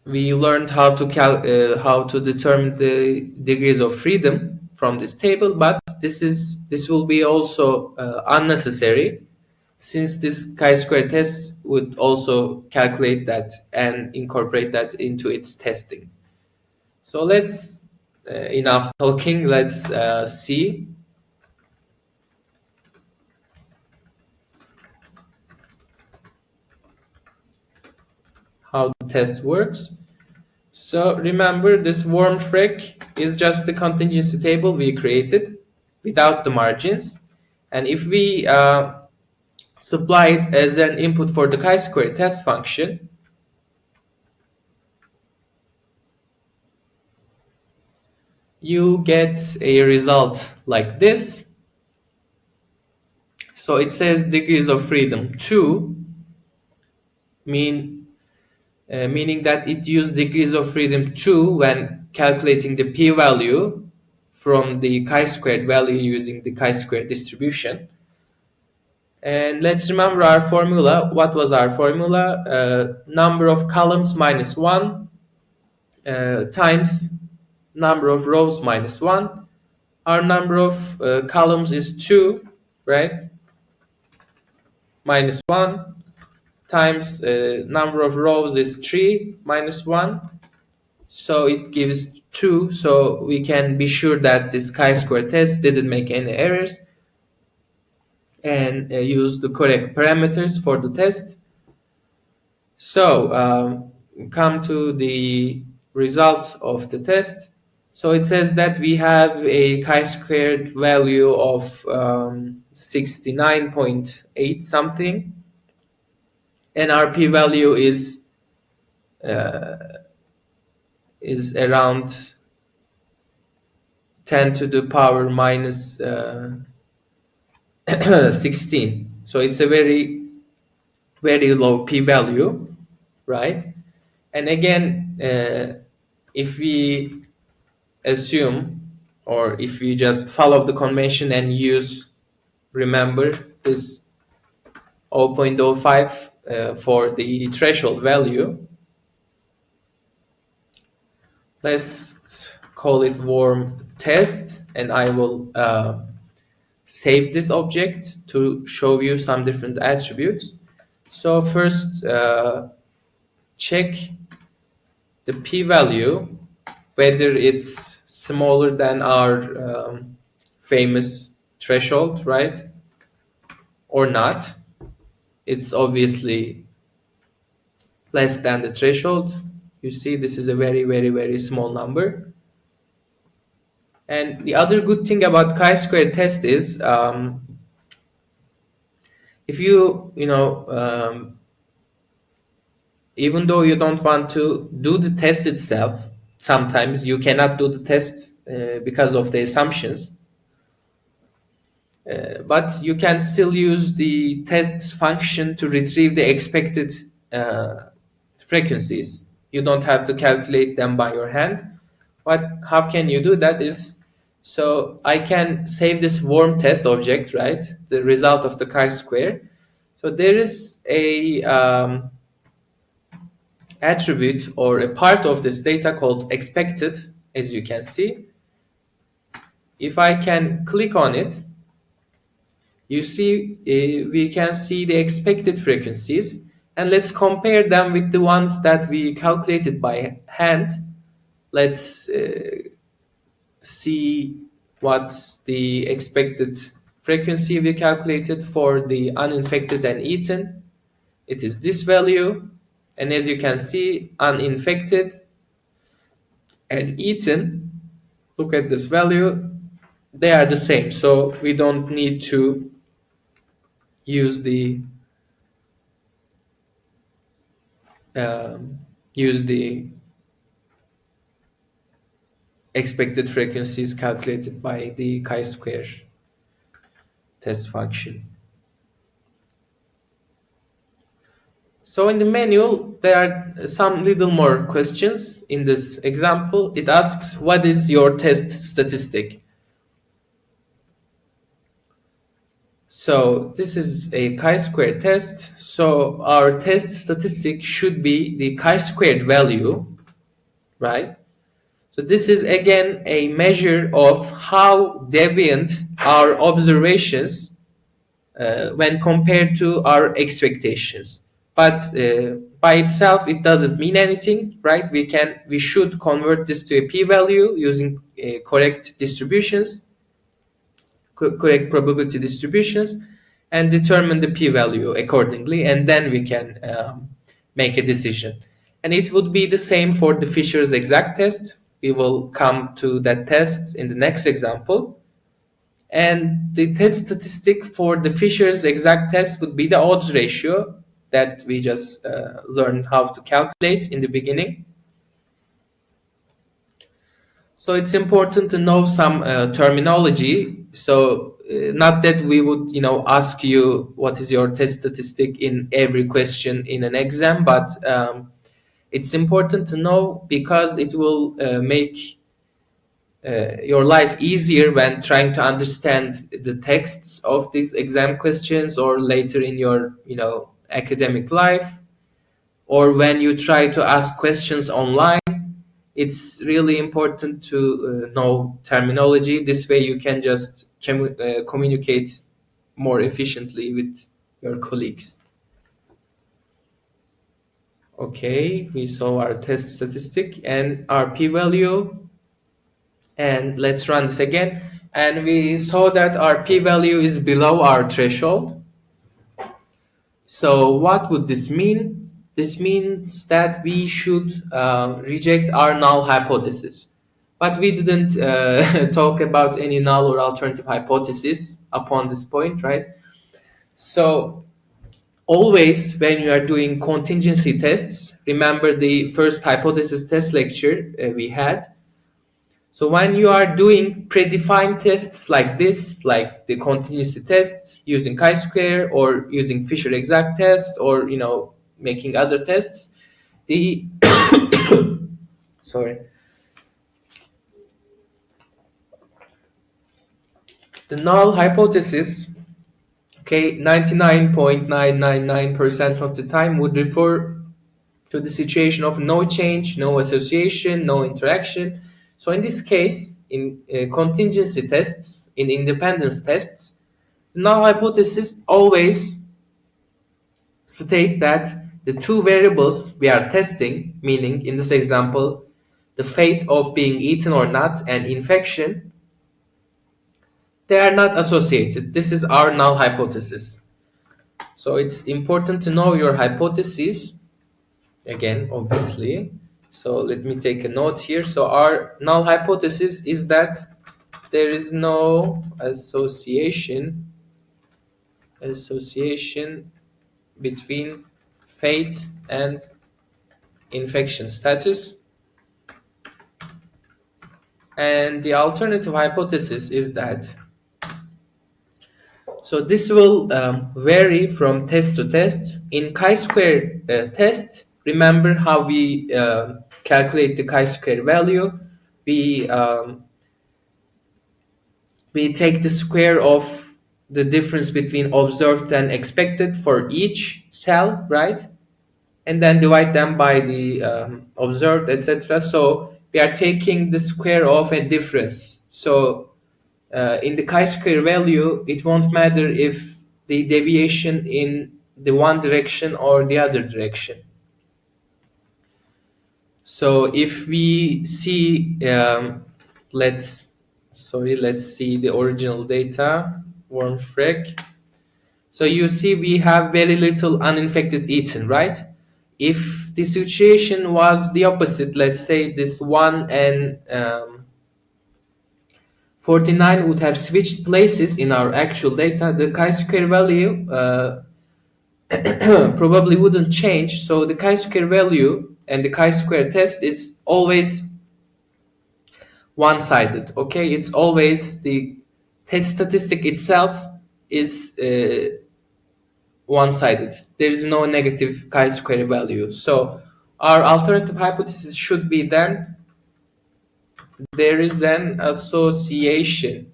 we learned how to determine the degrees of freedom from this table, but this will be also unnecessary, since this chi-square test would also calculate that and incorporate that into its testing. So let's enough talking. Let's see how the test works. So remember, this warm frec is just the contingency table we created without the margins. And if we supply it as an input for the chi-square test function, you get a result like this. So it says degrees of freedom 2, meaning that it used degrees of freedom 2 when calculating the p-value from the chi-squared value using the chi-square distribution. And let's remember our formula. What was our formula? Number of columns minus 1 times number of rows minus 1. Our number of columns is 2, right? Minus 1 times number of rows is 3 minus 1. So it gives 2. So we can be sure that this chi-square test didn't make any errors, and use the correct parameters for the test. So come to the result of the test. So it says that we have a chi-squared value of 69.8 something, and our p-value is around 10 to the power minus 16. So it's a very low p-value, right? And again, if we assume, or if we just follow the convention and remember this 0.05 for the threshold value, let's call it warm test, and I will save this object to show you some different attributes. So first, check the p-value, whether it's smaller than our famous threshold, right, or not. It's obviously less than the threshold. You see, this is a very, very, very small number. And the other good thing about chi-square test is, if even though you don't want to do the test itself, sometimes you cannot do the test because of the assumptions. But you can still use the tests function to retrieve the expected frequencies. You don't have to calculate them by your hand. But how can you do that is, so I can save this warm test object, right? The result of the chi-square. So there is a attribute or a part of this data called expected, as you can see. If I can click on it, you see, we can see the expected frequencies, and let's compare them with the ones that we calculated by hand. Let's see what's the expected frequency we calculated for the uninfected and eaten. It is this value. And as you can see, uninfected and eaten, look at this value, they are the same. So we don't need to use the use the expected frequencies calculated by the chi-square test function. So in the manual, there are some little more questions. In this example, it asks, what is your test statistic? So this is a chi-square test. So our test statistic should be the chi-squared value, right? So this is again a measure of how deviant our observations when compared to our expectations. But by itself, it doesn't mean anything, right? We should convert this to a p-value using correct distributions, correct probability distributions, and determine the p-value accordingly, and then we can make a decision. And it would be the same for the Fisher's exact test. We will come to that test in the next example. And the test statistic for the Fisher's exact test would be the odds ratio that we just learned how to calculate in the beginning. So it's important to know some terminology. So not that we would, ask you what is your test statistic in every question in an exam, but it's important to know because it will make your life easier when trying to understand the texts of these exam questions, or later in your academic life, or when you try to ask questions online. It's really important to know terminology. This way you can just communicate more efficiently with your colleagues. Okay, we saw our test statistic and our p-value. And let's run this again. And we saw that our p-value is below our threshold. So what would this mean? This means that we should reject our null hypothesis. But we didn't talk about any null or alternative hypothesis upon this point, right? So always when you are doing contingency tests, remember the first hypothesis test lecture we had. So when you are doing predefined tests like this, like the contingency test using chi-square or using Fisher exact test, or making other tests, the sorry, the null hypothesis, okay, 99.999% of the time would refer to the situation of no change, no association, no interaction. So in this case, in contingency tests, in independence tests, the null hypothesis always state that the two variables we are testing, meaning in this example, the fate of being eaten or not and infection, they are not associated. This is our null hypothesis. So it's important to know your hypotheses, again, obviously. So let me take a note here. So our null hypothesis is that there is no association between fate and infection status. And the alternative hypothesis is that, so this will vary from test to test. In chi-square test, remember how we calculate the chi-square value. We take the square of the difference between observed and expected for each cell, right? And then divide them by the observed, etc. So we are taking the square of a difference. So in the chi-square value, it won't matter if the deviation in the one direction or the other direction. So if we see, let's see the original data, worm frag. So you see we have very little uninfected eaten, right? if the situation was the opposite, let's say this 1 and 49 would have switched places in our actual data, the chi-square value probably wouldn't change. So the chi-square value and the chi-square test is always one-sided. Okay, it's always the test statistic itself is one-sided. There is no negative chi-square value. So our alternative hypothesis should be then there is an association.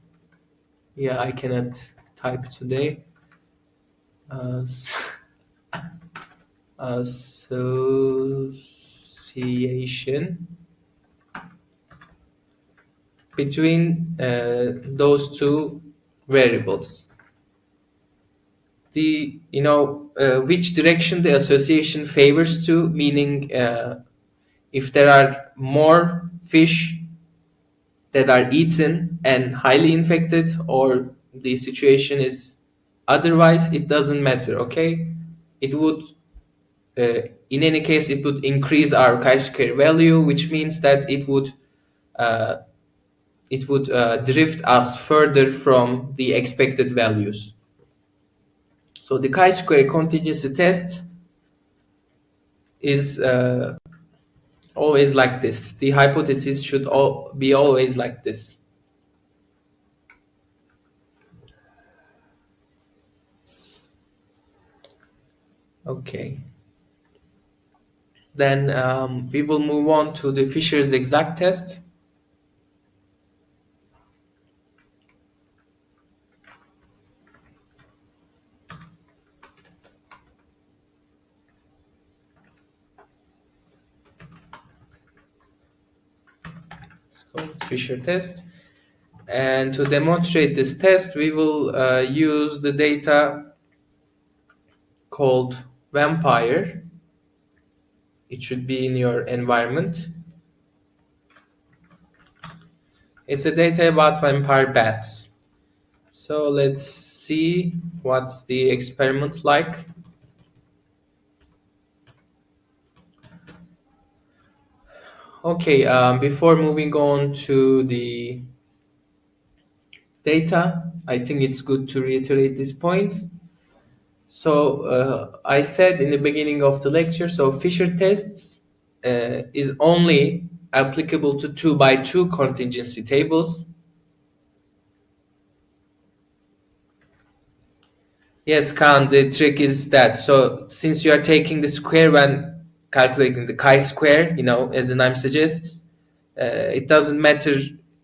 Yeah, I cannot type today. Association between those two variables. The which direction the association favors to, meaning if there are more fish that are eaten and highly infected, or the situation is otherwise, it doesn't matter. Okay, it would in any case it would increase our chi-square value, which means that it would drift us further from the expected values. So the chi-square contingency test is always like this. The hypothesis should be always like this. Okay. Then we will move on to the Fisher's exact test. It's called Fisher test. And to demonstrate this test, we will use the data called vampire. It should be in your environment. It's a data about vampire bats. So let's see what's the experiment like. Okay, before moving on to the data, I think it's good to reiterate these points. So I said in the beginning of the lecture, so Fisher tests is only applicable to 2x2 contingency tables. Yes, Khan, the trick is that, so since you are taking the square when calculating the chi-square, as the name suggests, it doesn't matter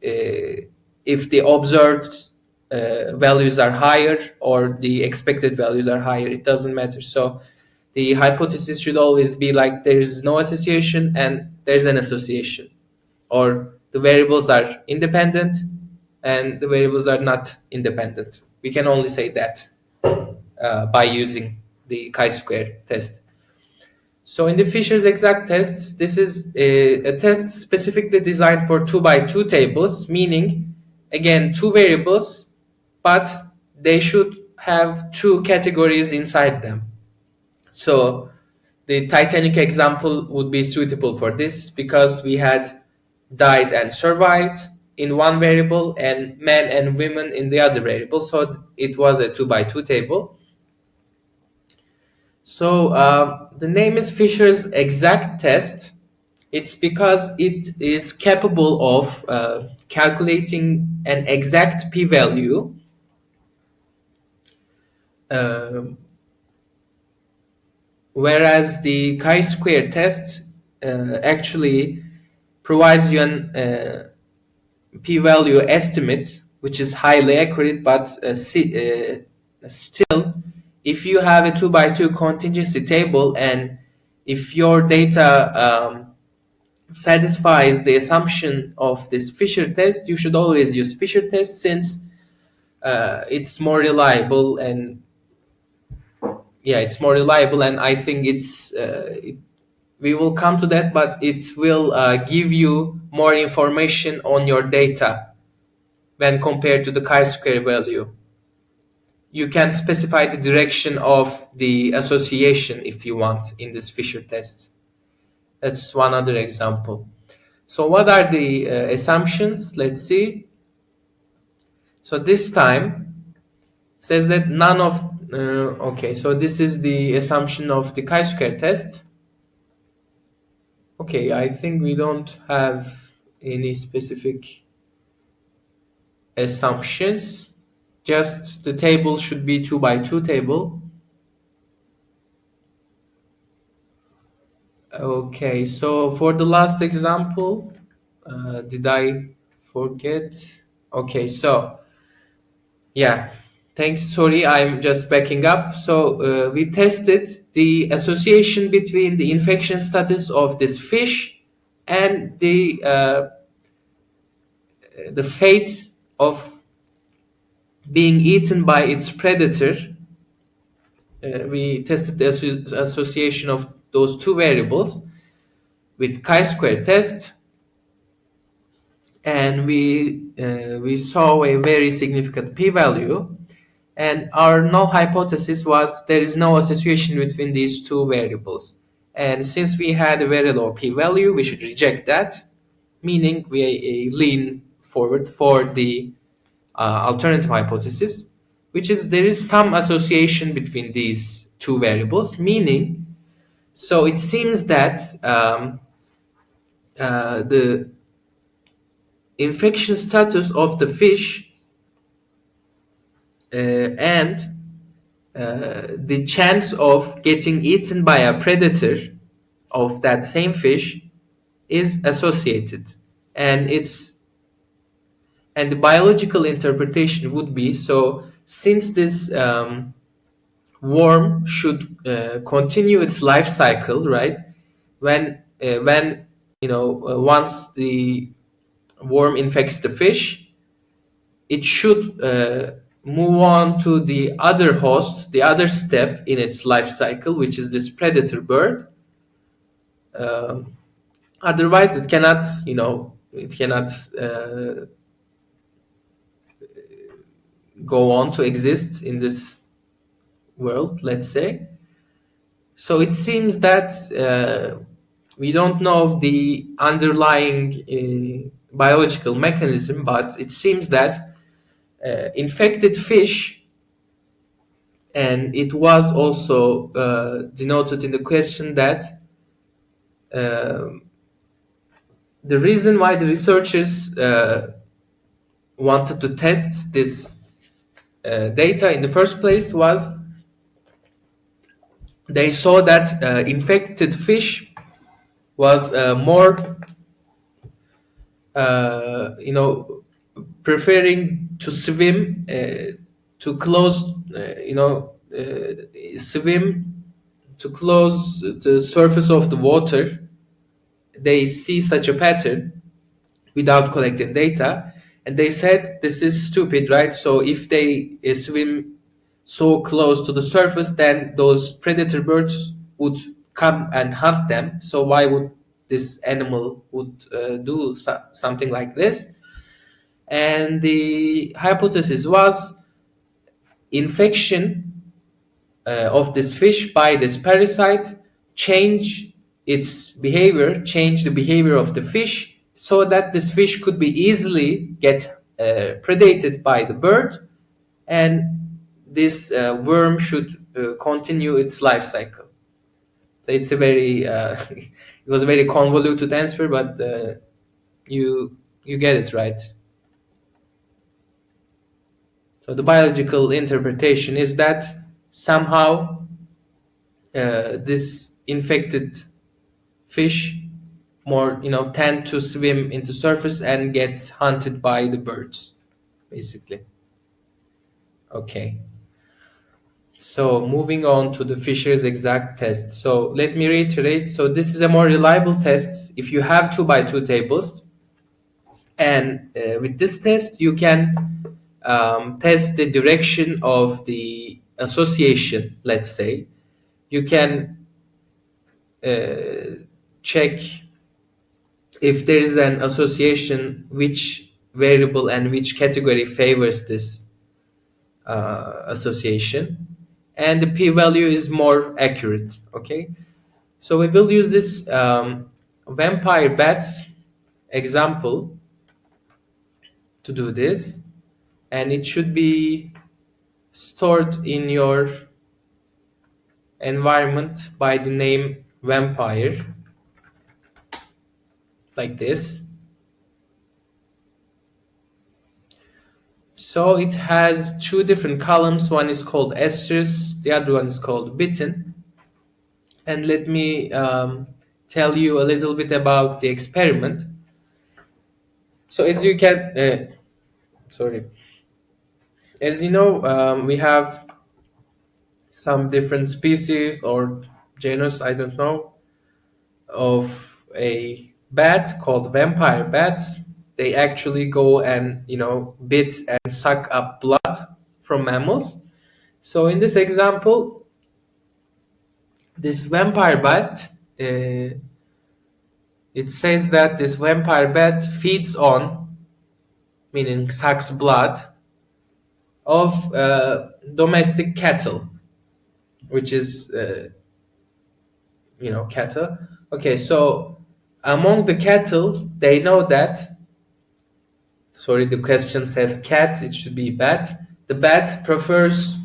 if the observed values are higher or the expected values are higher. It doesn't matter. So the hypothesis should always be like there is no association and there's an association, or the variables are independent and the variables are not independent. We can only say that by using the chi-square test. So in the Fisher's exact tests, this is a test specifically designed for 2x2 tables, meaning, again, two variables, but they should have two categories inside them. So the Titanic example would be suitable for this because we had died and survived in one variable and men and women in the other variable. So it was a 2x2 table. So the name is Fisher's exact test. It's because it is capable of calculating an exact p-value whereas the chi-square test actually provides you an p-value estimate, which is highly accurate, but still, if you have a 2x2 contingency table and if your data satisfies the assumption of this Fisher test, you should always use Fisher test since it's more reliable, and it's more reliable, and I think we will come to that, but it will give you more information on your data when compared to the chi-square value. you can specify the direction of the association if you want in this Fisher test. That's one other example. So what are the assumptions? Let's see. So this time it says that none of okay, so this is the assumption of the chi-square test. Okay, I think we don't have any specific assumptions. Just the table should be 2 by 2 table. Okay, so for the last example, did I forget? Okay, so yeah, thanks. Sorry, I'm just backing up. So we tested the association between the infection status of this fish and the fate of being eaten by its predator. We tested the association of those two variables with chi-square test, and we saw a very significant p-value. And our null hypothesis was there is no association between these two variables. And since we had a very low p-value, we should reject that, meaning we lean forward for the alternative hypothesis, which is there is some association between these two variables, meaning, so it seems that the infection status of the fish and the chance of getting eaten by a predator of that same fish is associated, and the biological interpretation would be, so since this worm should continue its life cycle, right? When once the worm infects the fish, it should move on to the other host, the other step in its life cycle, which is this predator bird. Otherwise, it cannot, go on to exist in this world, let's say. So it seems that we don't know of the underlying biological mechanism, but it seems that infected fish, and it was also denoted in the question that the reason why the researchers wanted to test this data in the first place was they saw that infected fish was more, preferring to swim to close, swim to close the surface of the water. They see such a pattern without collecting data, and they said this is stupid, right? So if they swim so close to the surface, then those predator birds would come and hunt them. So why would this animal would do something like this? And the hypothesis was infection of this fish by this parasite change its behavior, change the behavior of the fish, so that this fish could be easily get predated by the bird, and this worm should continue its life cycle. So it's a very it was a very convoluted answer, but you get it right. So the biological interpretation is that somehow this infected fish more, tend to swim into surface and get hunted by the birds, basically. Okay. So moving on to the Fisher's exact test. So let me reiterate. So this is a more reliable test if you have 2 by 2 tables. And with this test, you can test the direction of the association, let's say. You can check if there is an association, which variable and which category favors this association, and the p-value is more accurate. Okay, so we will use this vampire bats example to do this, and it should be stored in your environment by the name vampire, like this. So it has two different columns. One is called asterisk, the other one is called bitten. And let me tell you a little bit about the experiment. So as you can, as you know, we have some different species or genus, I don't know, of a bat called vampire bats. They actually go and bit and suck up blood from mammals. So in this example, this vampire bat, it says that this vampire bat feeds on, meaning sucks blood, of domestic cattle, which is cattle. Okay, so among the cattle, they know that. Sorry, the question says cat. It should be bat. The bat prefers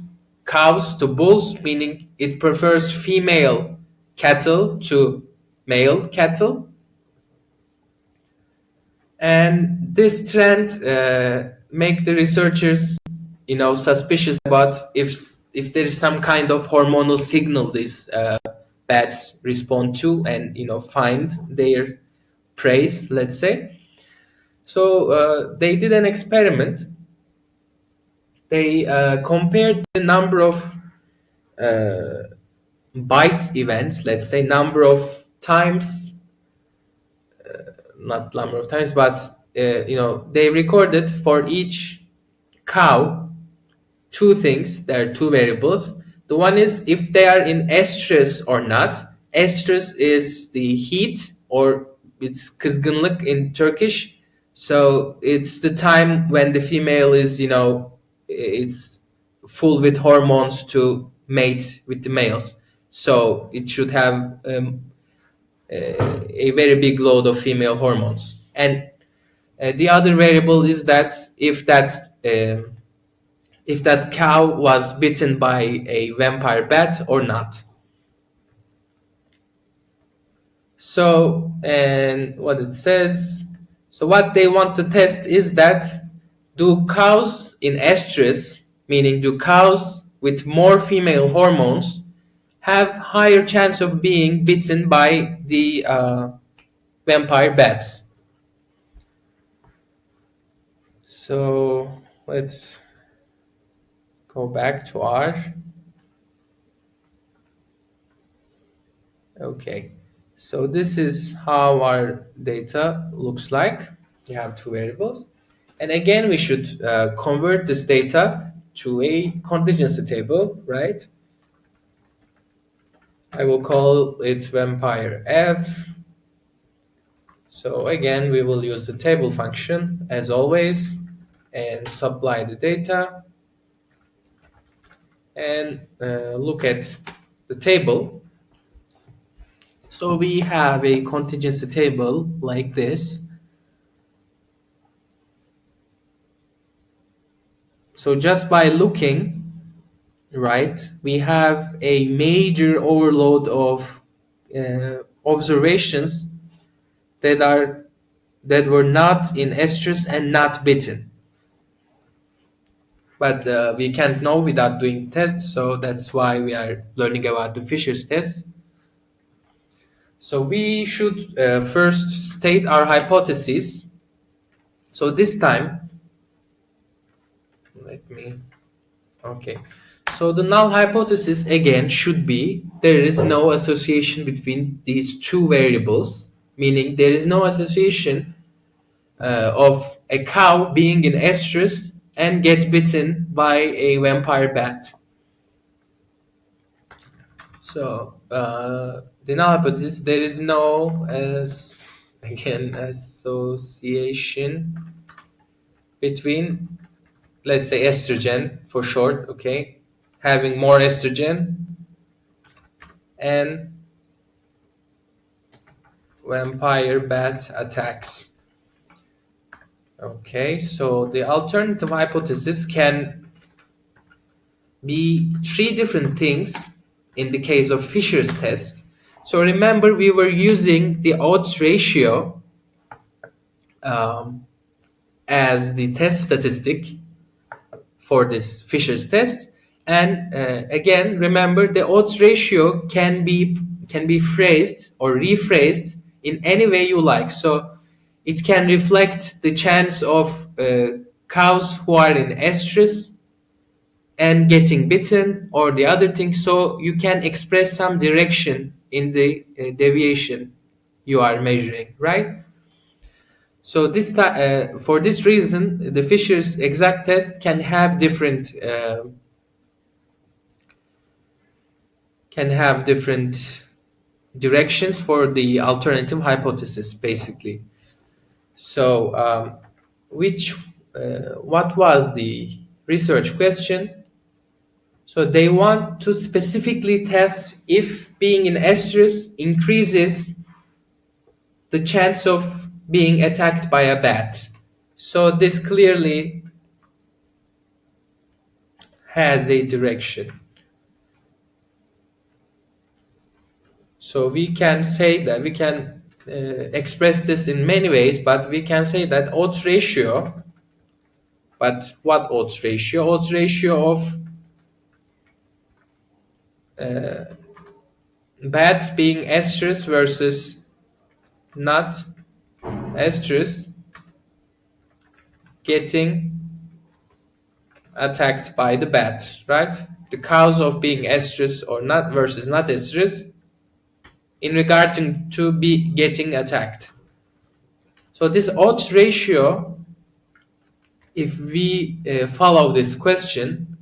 cows to bulls, meaning it prefers female cattle to male cattle. And this trend make the researchers, suspicious about if there is some kind of hormonal signal these bats respond to, and find their prey, let's say. So they did an experiment. They compared the number of bite events, let's say number of times, not number of times, but they recorded for each cow two things. There are two variables. The one is if they are in estrus or not. Estrus is the heat, or it's kızgınlık in Turkish. So it's the time when the female is, it's full with hormones to mate with the males. So it should have a very big load of female hormones. And the other variable is that if that cow was bitten by a vampire bat or not. So, and what it says, so what they want to test is that do cows in estrus, meaning do cows with more female hormones, have higher chance of being bitten by the vampire bats. So let's go back to R. Okay, so this is how our data looks like. You have two variables. And again, we should convert this data to a contingency table, right? I will call it vampire F. So again, we will use the table function as always and supply the data and look at the table. So we have a contingency table like this. So just by looking, right, we have a major overload of observations that were not in estrus and not bitten. But we can't know without doing tests, so that's why we are learning about the Fisher's test. So we should first state our hypothesis. So this time, okay. So the null hypothesis again should be there is no association between these two variables, meaning there is no association of a cow being in estrus and get bitten by a vampire bat. So the null hypothesis, there is no association between let's say estrogen for short, okay, having more estrogen and vampire bat attacks. Okay, so the alternative hypothesis can be three different things in the case of Fisher's test. So remember, we were using the odds ratio as the test statistic for this Fisher's test. And again, remember, the odds ratio can be phrased or rephrased in any way you like. So it can reflect the chance of cows who are in estrus and getting bitten, or the other thing. So you can express some direction in the deviation you are measuring, right? So this for this reason, the Fisher's exact test can have different directions for the alternative hypothesis, basically. So what was the research question? So they want to specifically test if being in estrus increases the chance of being attacked by a bat. So this clearly has a direction. So we can say that we can express this in many ways, but we can say that odds ratio. But what odds ratio? Odds ratio of bats being estrus versus not estrus getting attacked by the bat, right? The cause of being estrus or not versus not estrus in regard to be getting attacked. So this odds ratio, if we follow this question,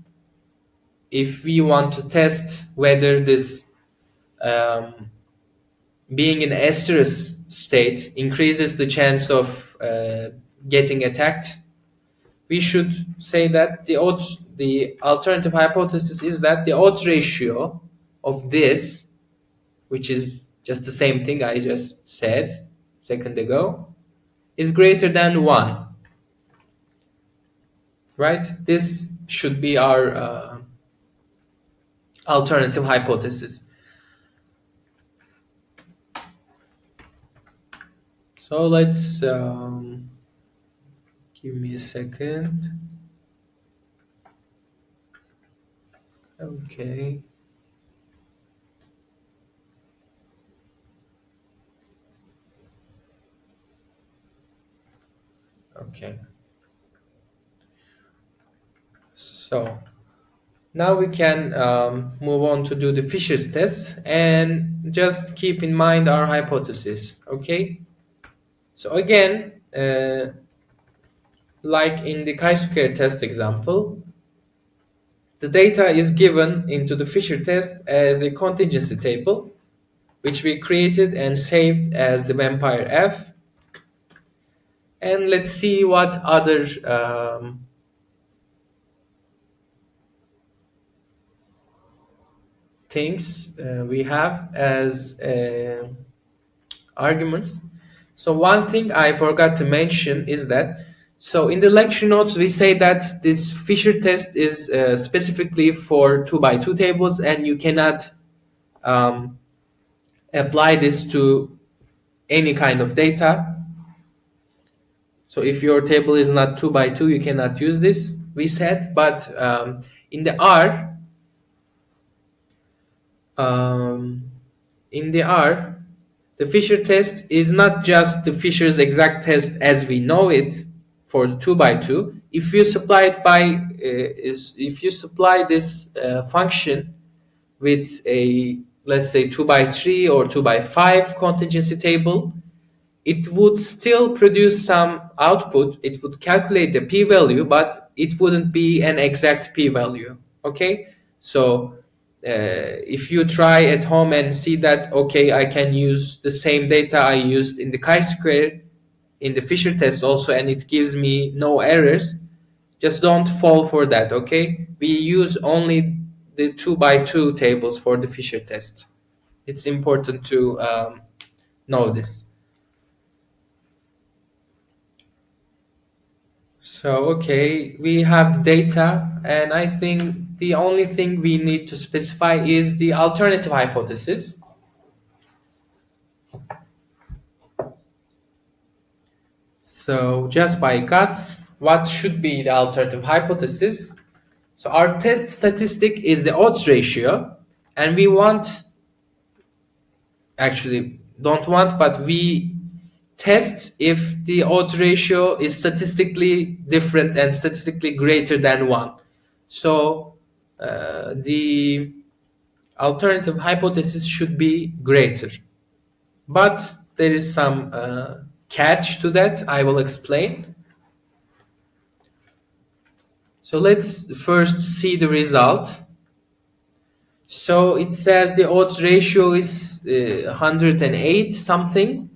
if we want to test whether this being in estrus state increases the chance of getting attacked, we should say that the alternative hypothesis is that the odds ratio of this, which is just the same thing I just said a second ago, is greater than 1. Right? This should be our alternative hypothesis. So let's give me a second. Okay. Okay. So now we can move on to do the Fisher's test, and just keep in mind our hypothesis. Okay. So again, like in the chi-square test example, the data is given into the Fisher test as a contingency table, which we created and saved as the vampire F. And let's see what other things we have as arguments. So one thing I forgot to mention is that, so in the lecture notes we say that this Fisher test is specifically for 2x2 tables, and you cannot apply this to any kind of data. So if your table is not 2x2, you cannot use this, we said. But in the R, the Fisher test is not just the Fisher's exact test as we know it for 2x2. If you supply it by, if you supply this function with a, let's say, 2x3 or 2x5 contingency table, it would still produce some output. It would calculate the p-value, but it wouldn't be an exact p-value. Okay, so if you try at home and see that, okay, I can use the same data I used in the chi-square in the Fisher test also, and it gives me no errors, Just don't fall for that, okay? We use only the 2x2 tables for the Fisher test. It's important to know this. So, okay, we have the data, and I think the only thing we need to specify is the alternative hypothesis. So, just by guts, what should be the alternative hypothesis? So, our test statistic is the odds ratio, and we want, actually, don't want, but we test if the odds ratio is statistically different and statistically greater than 1. So the alternative hypothesis should be greater. But there is some catch to that. I will explain. So let's first see the result. So it says the odds ratio is 108 something.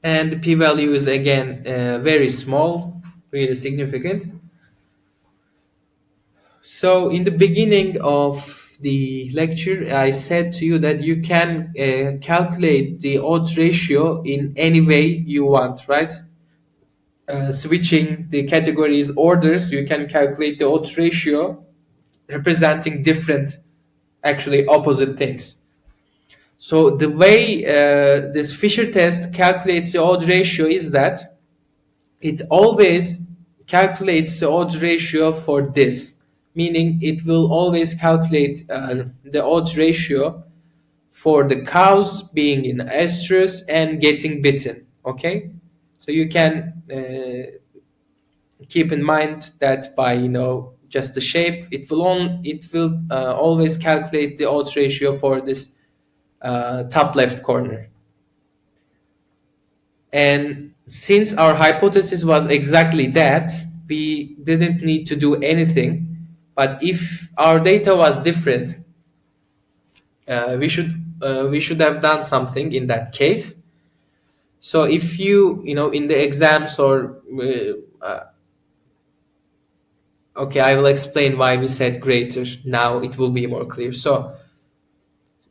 And the p-value is again very small, really significant. So in the beginning of the lecture, I said to you that you can calculate the odds ratio in any way you want, right? Switching the categories orders, you can calculate the odds ratio representing different, actually opposite things. So the way this Fisher test calculates the odds ratio is that it always calculates the odds ratio for this, meaning it will always calculate the odds ratio for the cows being in estrus and getting bitten. Okay, so you can keep in mind that by just the shape, it will always calculate the odds ratio for this top left corner. And since our hypothesis was exactly that, we didn't need to do anything. But if our data was different, we should have done something in that case. So if you in the exams or okay, I will explain why we said greater. Now it will be more clear. So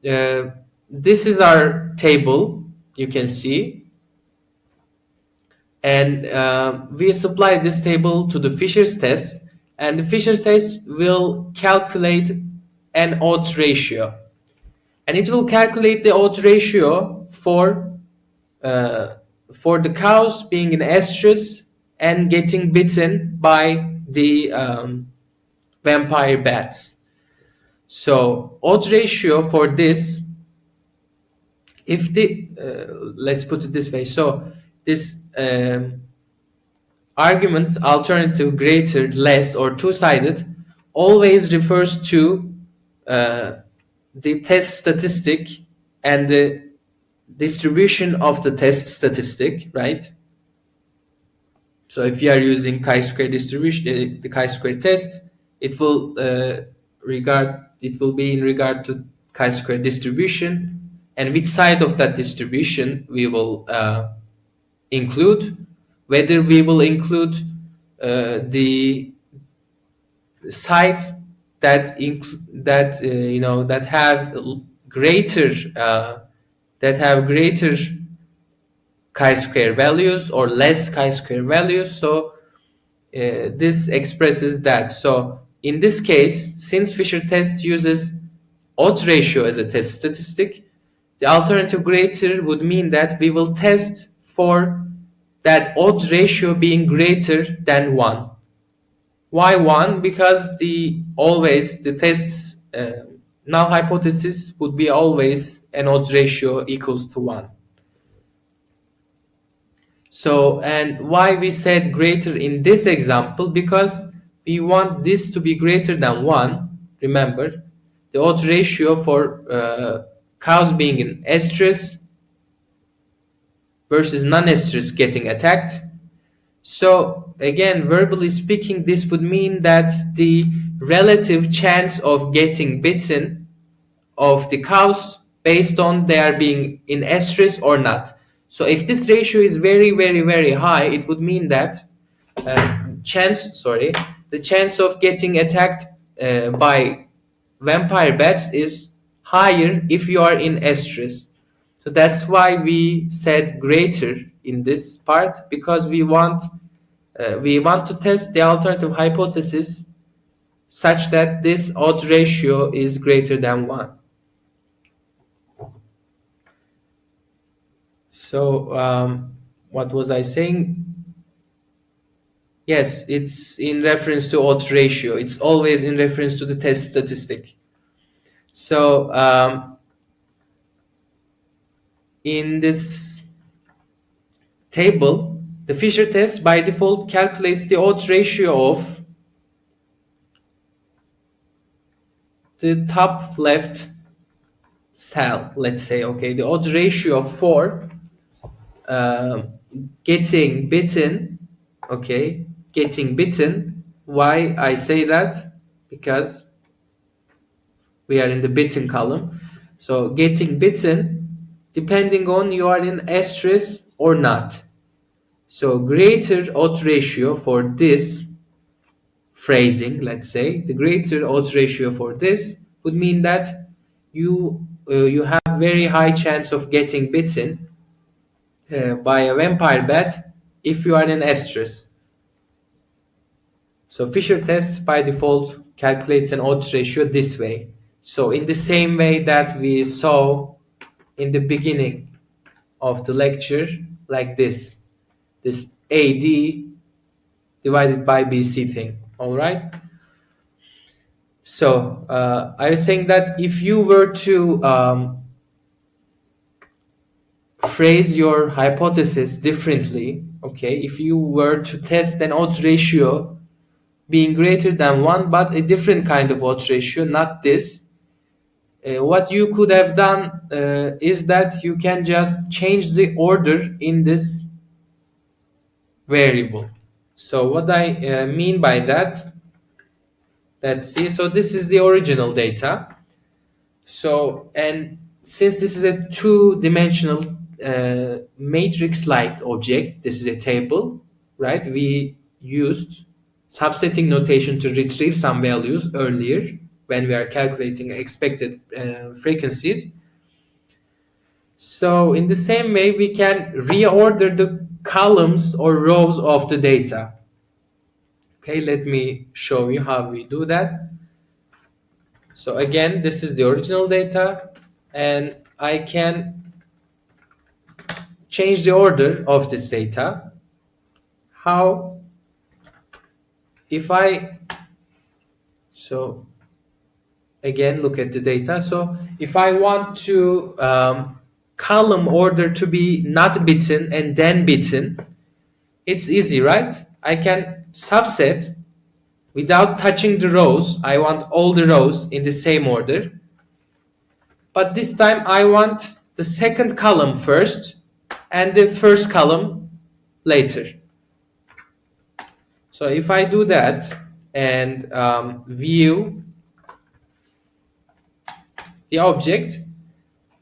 this is our table. You can see. And we supply this table to the Fisher's test, and the Fisher's test will calculate an odds ratio, and it will calculate the odds ratio for the cows being in estrus and getting bitten by the vampire bats. So odds ratio for this, if the let's put it this way, so this arguments alternative, greater, less, or two-sided always refers to the test statistic and the distribution of the test statistic, right? So if you are using chi-square distribution, the chi-square test, it will be in regard to chi-square distribution, and which side of that distribution we will include, whether we will include the sites that have greater chi-square values or less chi-square values. So this expresses that. So in this case, since Fisher test uses odds ratio as a test statistic, the alternative greater would mean that we will test for that odds ratio being greater than 1. Why 1? Because the test's null hypothesis would be always an odds ratio equals to 1. So, and why we said greater in this example? Because we want this to be greater than 1. Remember, the odds ratio for cows being in estrus versus non-estrus getting attacked. So again, verbally speaking, this would mean that the relative chance of getting bitten of the cows based on they are being in estrus or not. So if this ratio is very, very, very high, it would mean that the chance of getting attacked by vampire bats is higher if you are in estrus. So that's why we said greater in this part, because we want to test the alternative hypothesis such that this odds ratio is greater than 1. So what was I saying? Yes, it's in reference to odds ratio. It's always in reference to the test statistic. So in this table, the Fisher test by default calculates the odds ratio of the top left cell, let's say, okay, the odds ratio for getting bitten, okay, getting bitten. Why I say that? Because we are in the bitten column. So getting bitten, depending on you are in estrus or not. So greater odds ratio for this phrasing, let's say, the greater odds ratio for this would mean that you have very high chance of getting bitten by a vampire bat if you are in estrus. So Fisher test by default calculates an odds ratio this way. So in the same way that we saw in the beginning of the lecture, like this AD divided by BC thing, all right? So I was saying that if you were to phrase your hypothesis differently, okay, if you were to test an odds ratio being greater than 1, but a different kind of odds ratio, not this, what you could have done is that you can just change the order in this variable. So what I mean by that, let's see. So this is the original data. So, and since this is a two-dimensional matrix-like object, this is a table, right? We used subsetting notation to retrieve some values earlier when we are calculating expected frequencies. So in the same way, we can reorder the columns or rows of the data. Okay, let me show you how we do that. So again, this is the original data, and I can change the order of this data. How? If I, so again, look at the data. So if I want to column order to be not bitten and then bitten, it's easy, right? I can subset without touching the rows. I want all the rows in the same order. But this time I want the second column first and the first column later. So if I do that and view the object,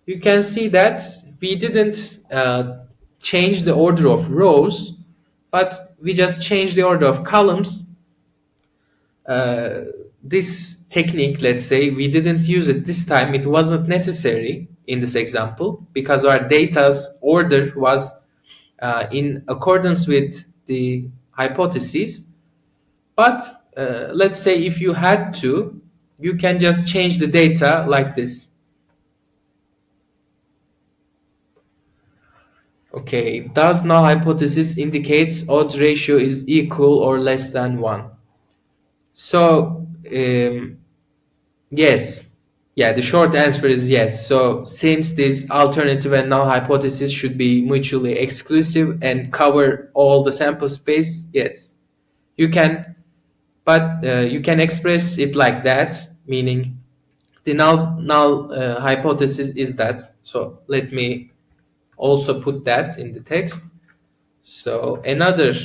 you can see that we didn't change the order of rows, but we just changed the order of columns. This technique, let's say, we didn't use it this time. It wasn't necessary in this example because our data's order was in accordance with the hypothesis. But let's say if you had to, you can just change the data like this. Okay, does null hypothesis indicates odds ratio is equal or less than 1? So yes, yeah, the short answer is yes. So since this alternative and null hypothesis should be mutually exclusive and cover all the sample space, yes, you can, but you can express it like that, meaning the null hypothesis is that. So let me also put that in the text. So another,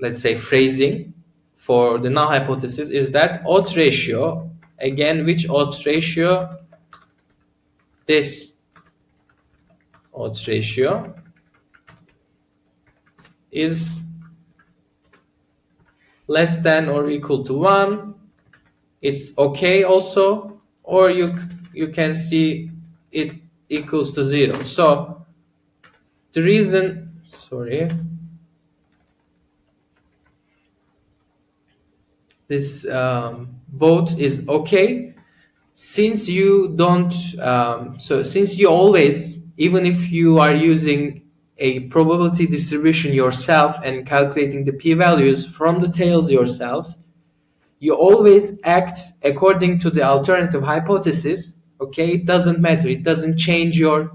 let's say, phrasing for the null hypothesis is that odds ratio, again, which odds ratio? This odds ratio is less than or equal to 1, it's okay also, or you can see it equals to 0. So the reason, this both is okay, since you don't since you always, even if you are using a probability distribution yourself and calculating the p-values from the tails yourselves, you always act according to the alternative hypothesis. Okay, it doesn't matter, it doesn't change your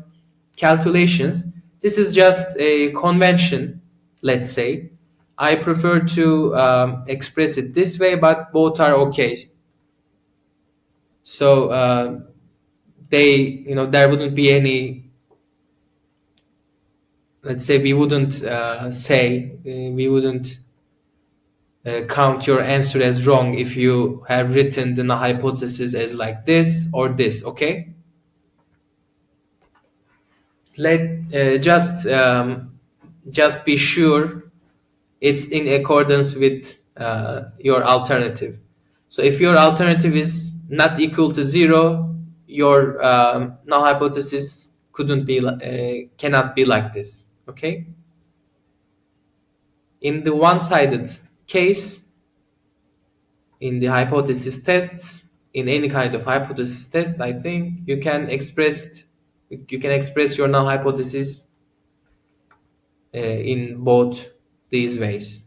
calculations. This is just a convention, let's say. I prefer to express it this way, but both are okay. So there wouldn't be any, let's say, we wouldn't count your answer as wrong if you have written the null hypothesis as like this or this. Okay, let just be sure it's in accordance with your alternative. So if your alternative is not equal to 0, your null hypothesis cannot be like this. Okay, in the one-sided case, in the hypothesis tests, in any kind of hypothesis test, I think you can express your null hypothesis in both these ways.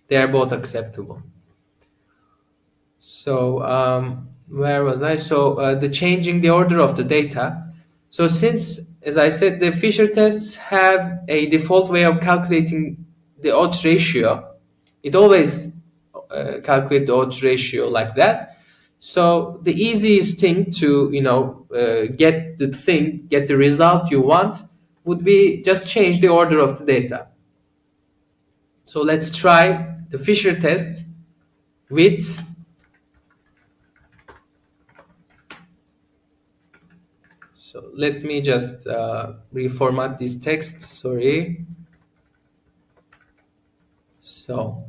They are both acceptable. So where was I? So the changing the order of the data. So since, as I said, the Fisher tests have a default way of calculating the odds ratio, it always calculate the odds ratio like that. So the easiest thing to get the result you want would be just change the order of the data. So let's try the Fisher test with So let me just reformat this text, sorry. So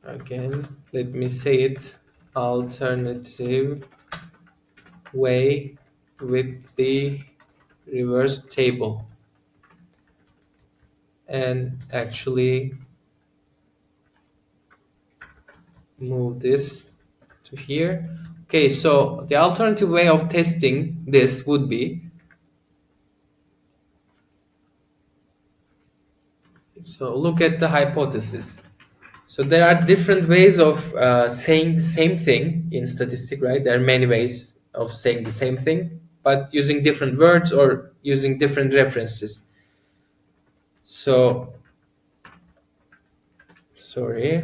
again, let me say it, alternative way with the reverse table. And actually move this to here. Okay, so the alternative way of testing this would be, so look at the hypothesis. So there are different ways of saying the same thing in statistic, right? There are many ways of saying the same thing, but using different words or using different references. So, sorry.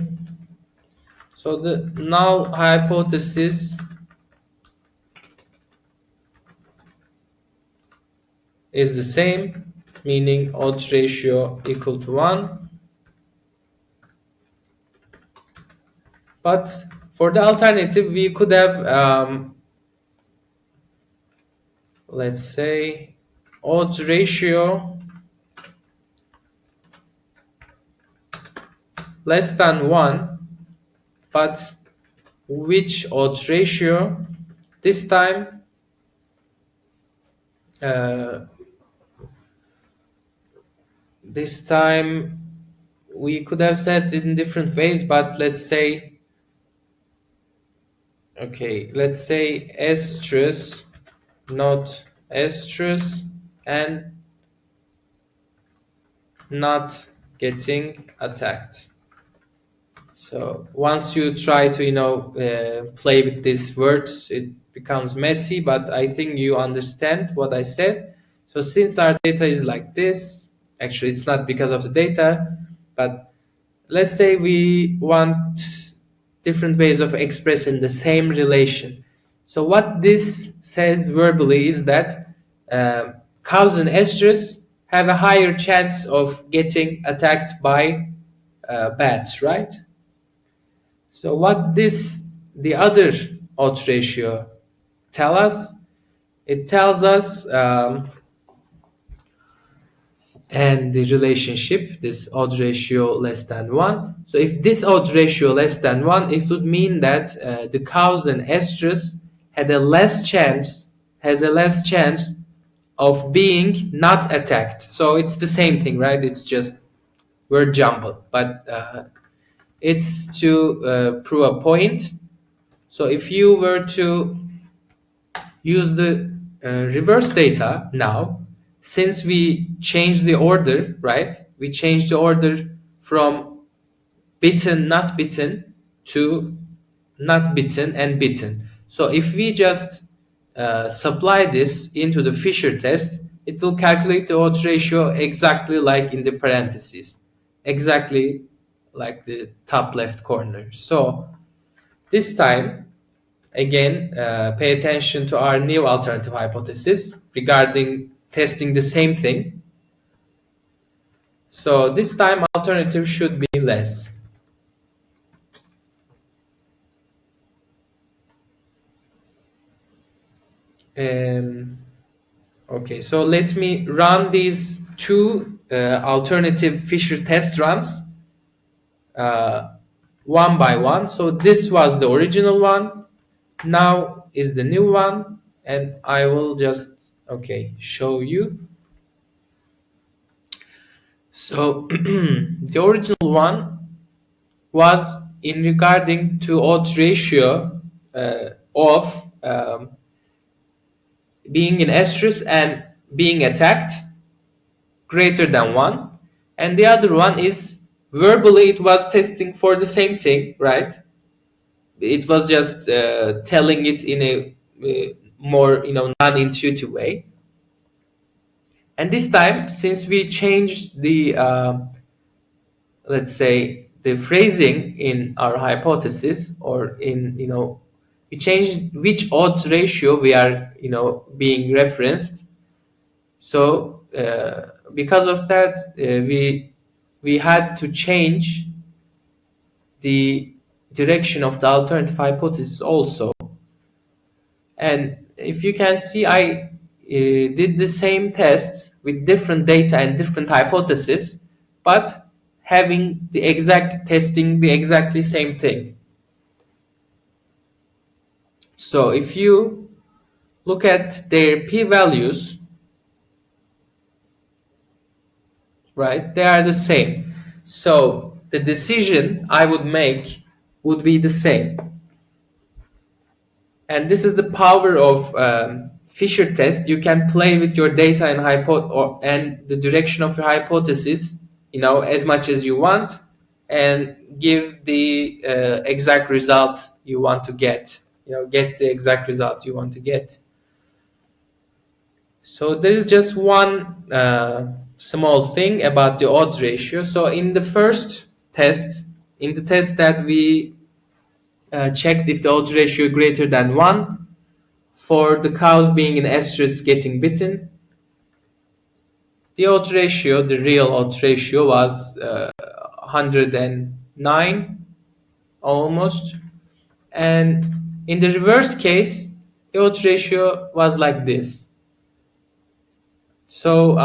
So the null hypothesis is the same, meaning odds ratio equal to 1. But for the alternative, we could have, let's say, odds ratio less than 1, but which odds ratio? This time, we could have said it in different ways, but let's say, okay, let's say estrus, not estrus, and not getting attacked. So once you try to play with these words, it becomes messy, but I think you understand what I said. So since our data is like this, actually it's not because of the data, but let's say we want different ways of expressing the same relation. So what this says verbally is that cows and estrus have a higher chance of getting attacked by bats, right? So what the other odds ratio tell us it tells us and the relationship, this odds ratio less than 1. So if this odds ratio less than 1, it would mean that the cows and estrus has a less chance of being not attacked. So it's the same thing, right? It's just word jumble, but it's to prove a point. So if you were to use the reverse data now, since we changed the order, right? We changed the order from bitten, not bitten to not bitten and bitten. So if we just supply this into the Fisher test, it will calculate the odds ratio exactly like in the parentheses, exactly like the top left corner. So this time, again, pay attention to our new alternative hypothesis regarding testing the same thing. So this time alternative should be less. Okay, so let me run these two alternative Fisher test runs one by one. So this was the original one, now is the new one, and I will just show you. So the original one was in regarding to odds ratio of being in estrus and being attacked greater than 1, and the other one is verbally it was testing for the same thing, right? It was just telling it in a more non-intuitive way. And this time, since we changed the let's say the phrasing in our hypothesis, or in we changed which odds ratio we are being referenced. So because of that, we had to change the direction of the alternative hypothesis also. And if you can see, I did the same test with different data and different hypotheses, but having the exact testing the exactly same thing. So if you look at their p-values, right, they are the same. So the decision I would make would be the same. And this is the power of Fisher test. You can play with your data and the direction of your hypothesis, as much as you want, and give the exact result you want to get. Get the exact result you want to get. So there is just one small thing about the odds ratio. So in the first test, in the test that we checked if the odds ratio greater than 1 for the cows being in estrus getting bitten, the odds ratio, the real odds ratio, was 109 almost. And in the reverse case, the odds ratio was like this. So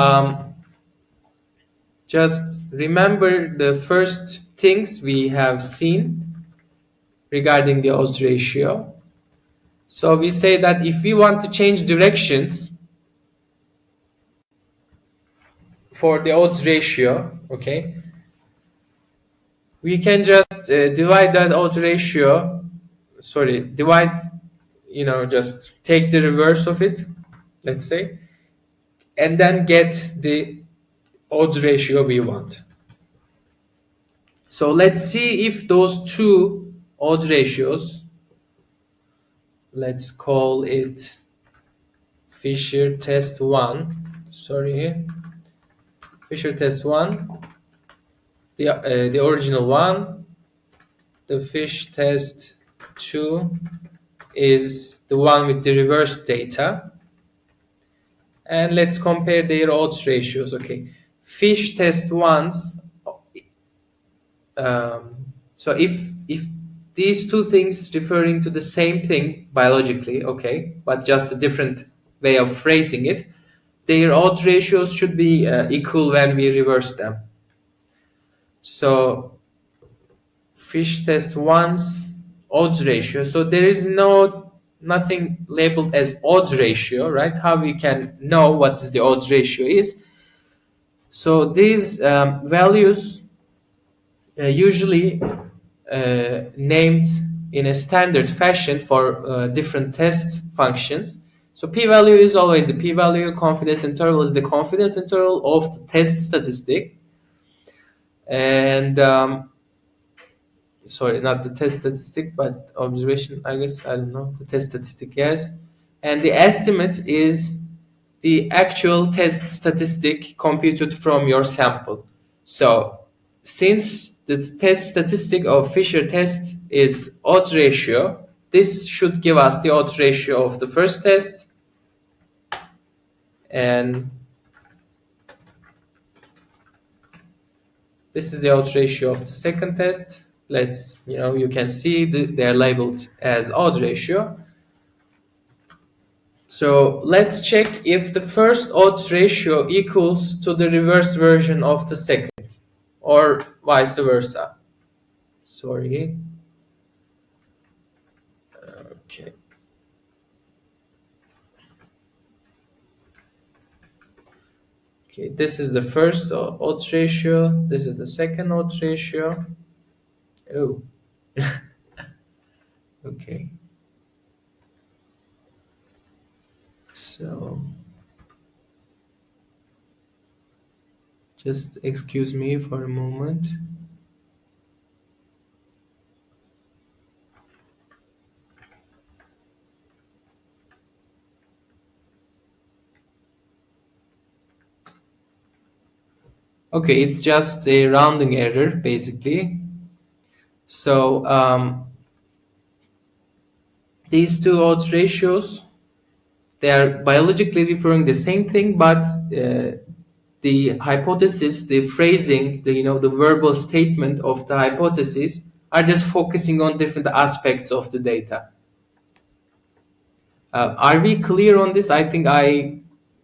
just remember the first things we have seen regarding the odds ratio. So we say that if we want to change directions for the odds ratio, we can just divide that odds ratio, just take the reverse of it, let's say, and then get the odds ratio we want. So let's see if those two odds ratios, let's call it Fisher test 1, Fisher test 1, the original one, the Fish test 2 is the one with the reverse data, and let's compare their odds ratios. Fish test 1's, so if these two things referring to the same thing biologically, but just a different way of phrasing it, their odds ratios should be equal when we reverse them. So fish test 1's odds ratio. So there is nothing labeled as odds ratio, right? How we can know what is the odds ratio is. So these values usually named in a standard fashion for different test functions. So p-value is always the p-value, confidence interval is the confidence interval of the test statistic. And sorry, not the test statistic, but observation, I guess, I don't know, the test statistic, yes. And the estimate is the actual test statistic computed from your sample. So since the test statistic of Fisher test is odds ratio, this should give us the odds ratio of the first test, and this is the odds ratio of the second test. Let's, you can see they're labeled as odds ratio. So let's check if the first odds ratio equals to the reverse version of the second, or vice versa. Sorry. Okay. Okay, this is the first odds ratio. This is the second odds ratio. Oh. Okay. So just excuse me for a moment. Okay, it's just a rounding error, basically. So these two odds ratios, they are biologically referring the same thing, but the hypothesis, the phrasing, the verbal statement of the hypothesis are just focusing on different aspects of the data. Are we clear on this? I think I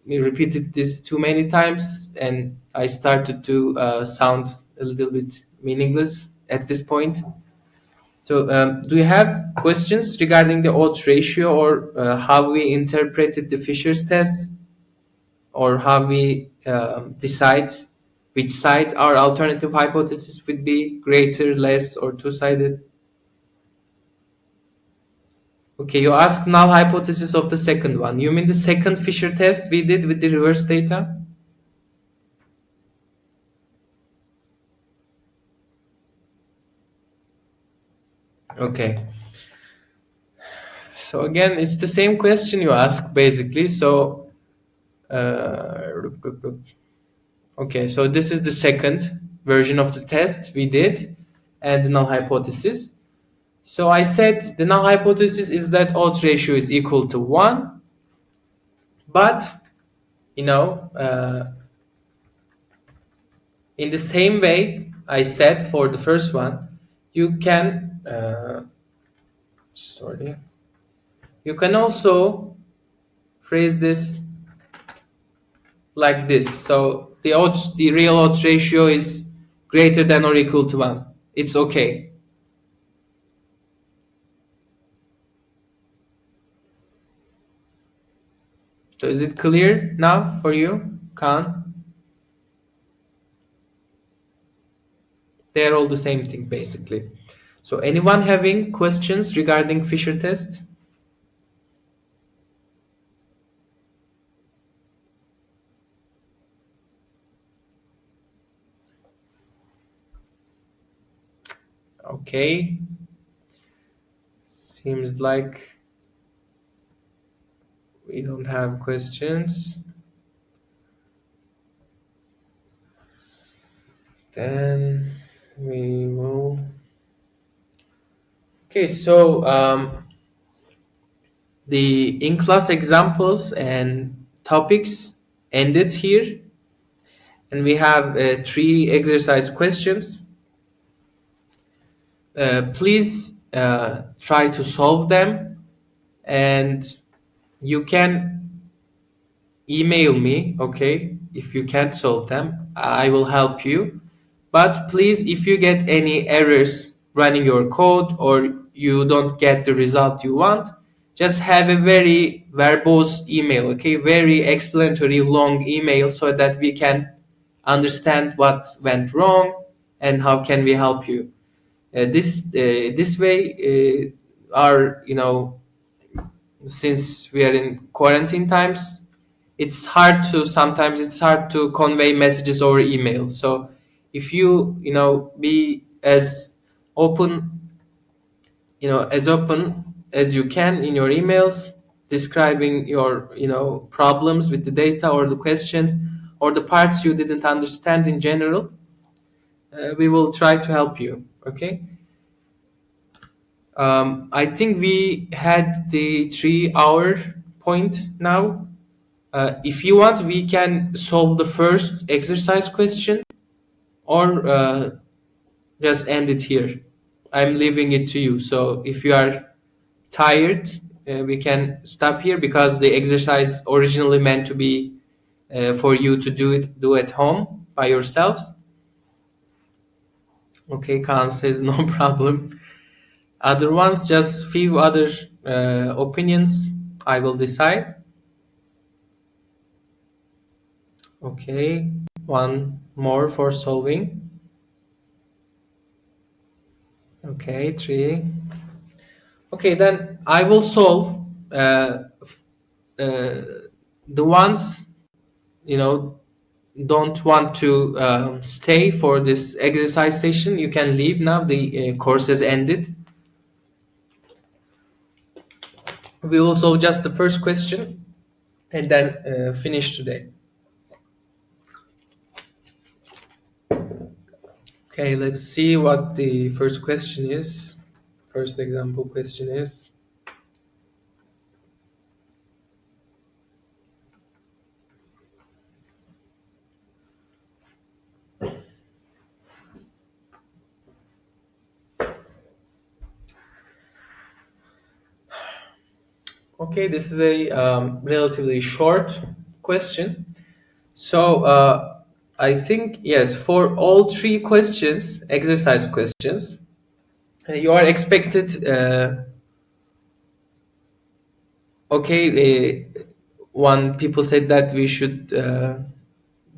repeated this too many times and I started to sound a little bit meaningless at this point. So do you have questions regarding the odds ratio, or how we interpreted the Fisher's test, or how we decide which side our alternative hypothesis would be, greater, less, or two-sided? Okay, you asked null hypothesis of the second one. You mean the second Fisher test we did with the reverse data? Okay. So again, it's the same question you ask, basically. So, okay, so this is the second version of the test we did, and the null hypothesis. So I said the null hypothesis is that odds ratio is equal to 1, but in the same way I said for the first one, you can you can also phrase this like this. So the real odds ratio is greater than or equal to 1. It's okay. So is it clear now for you, Khan? They're all the same thing, basically. So anyone having questions regarding Fisher test? Okay. Seems like we don't have questions. Then we will. Okay, so the in-class examples and topics ended here, and we have 3 exercise questions. Please try to solve them, and you can email me, okay? If you can't solve them, I will help you. But please, if you get any errors running your code or you don't get the result you want, just have a very verbose email, okay? Very explanatory long email so that we can understand what went wrong and how can we help you. This way, our since we are in quarantine times, it's hard to convey messages over email. So if you be as open as open as you can in your emails, describing your problems with the data or the questions or the parts you didn't understand in general, we will try to help you, okay? I think we had the 3 hour point now. If you want, we can solve the first exercise question or just end it here. I'm leaving it to you. So if you are tired, we can stop here because the exercise originally meant to be for you to do at home by yourselves. Okay, Khan says no problem. Other ones, just few other opinions. I will decide. Okay, one more for solving. Okay, 3. Okay, then I will solve uh, the ones don't want to stay for this exercise session. You can leave now. The course has ended. We will solve just the first question and then finish today. Okay, let's see what the first question is. First example question is. Okay, this is a relatively short question. So I think, yes, for all 3 questions, exercise questions, you are expected, one people said that we should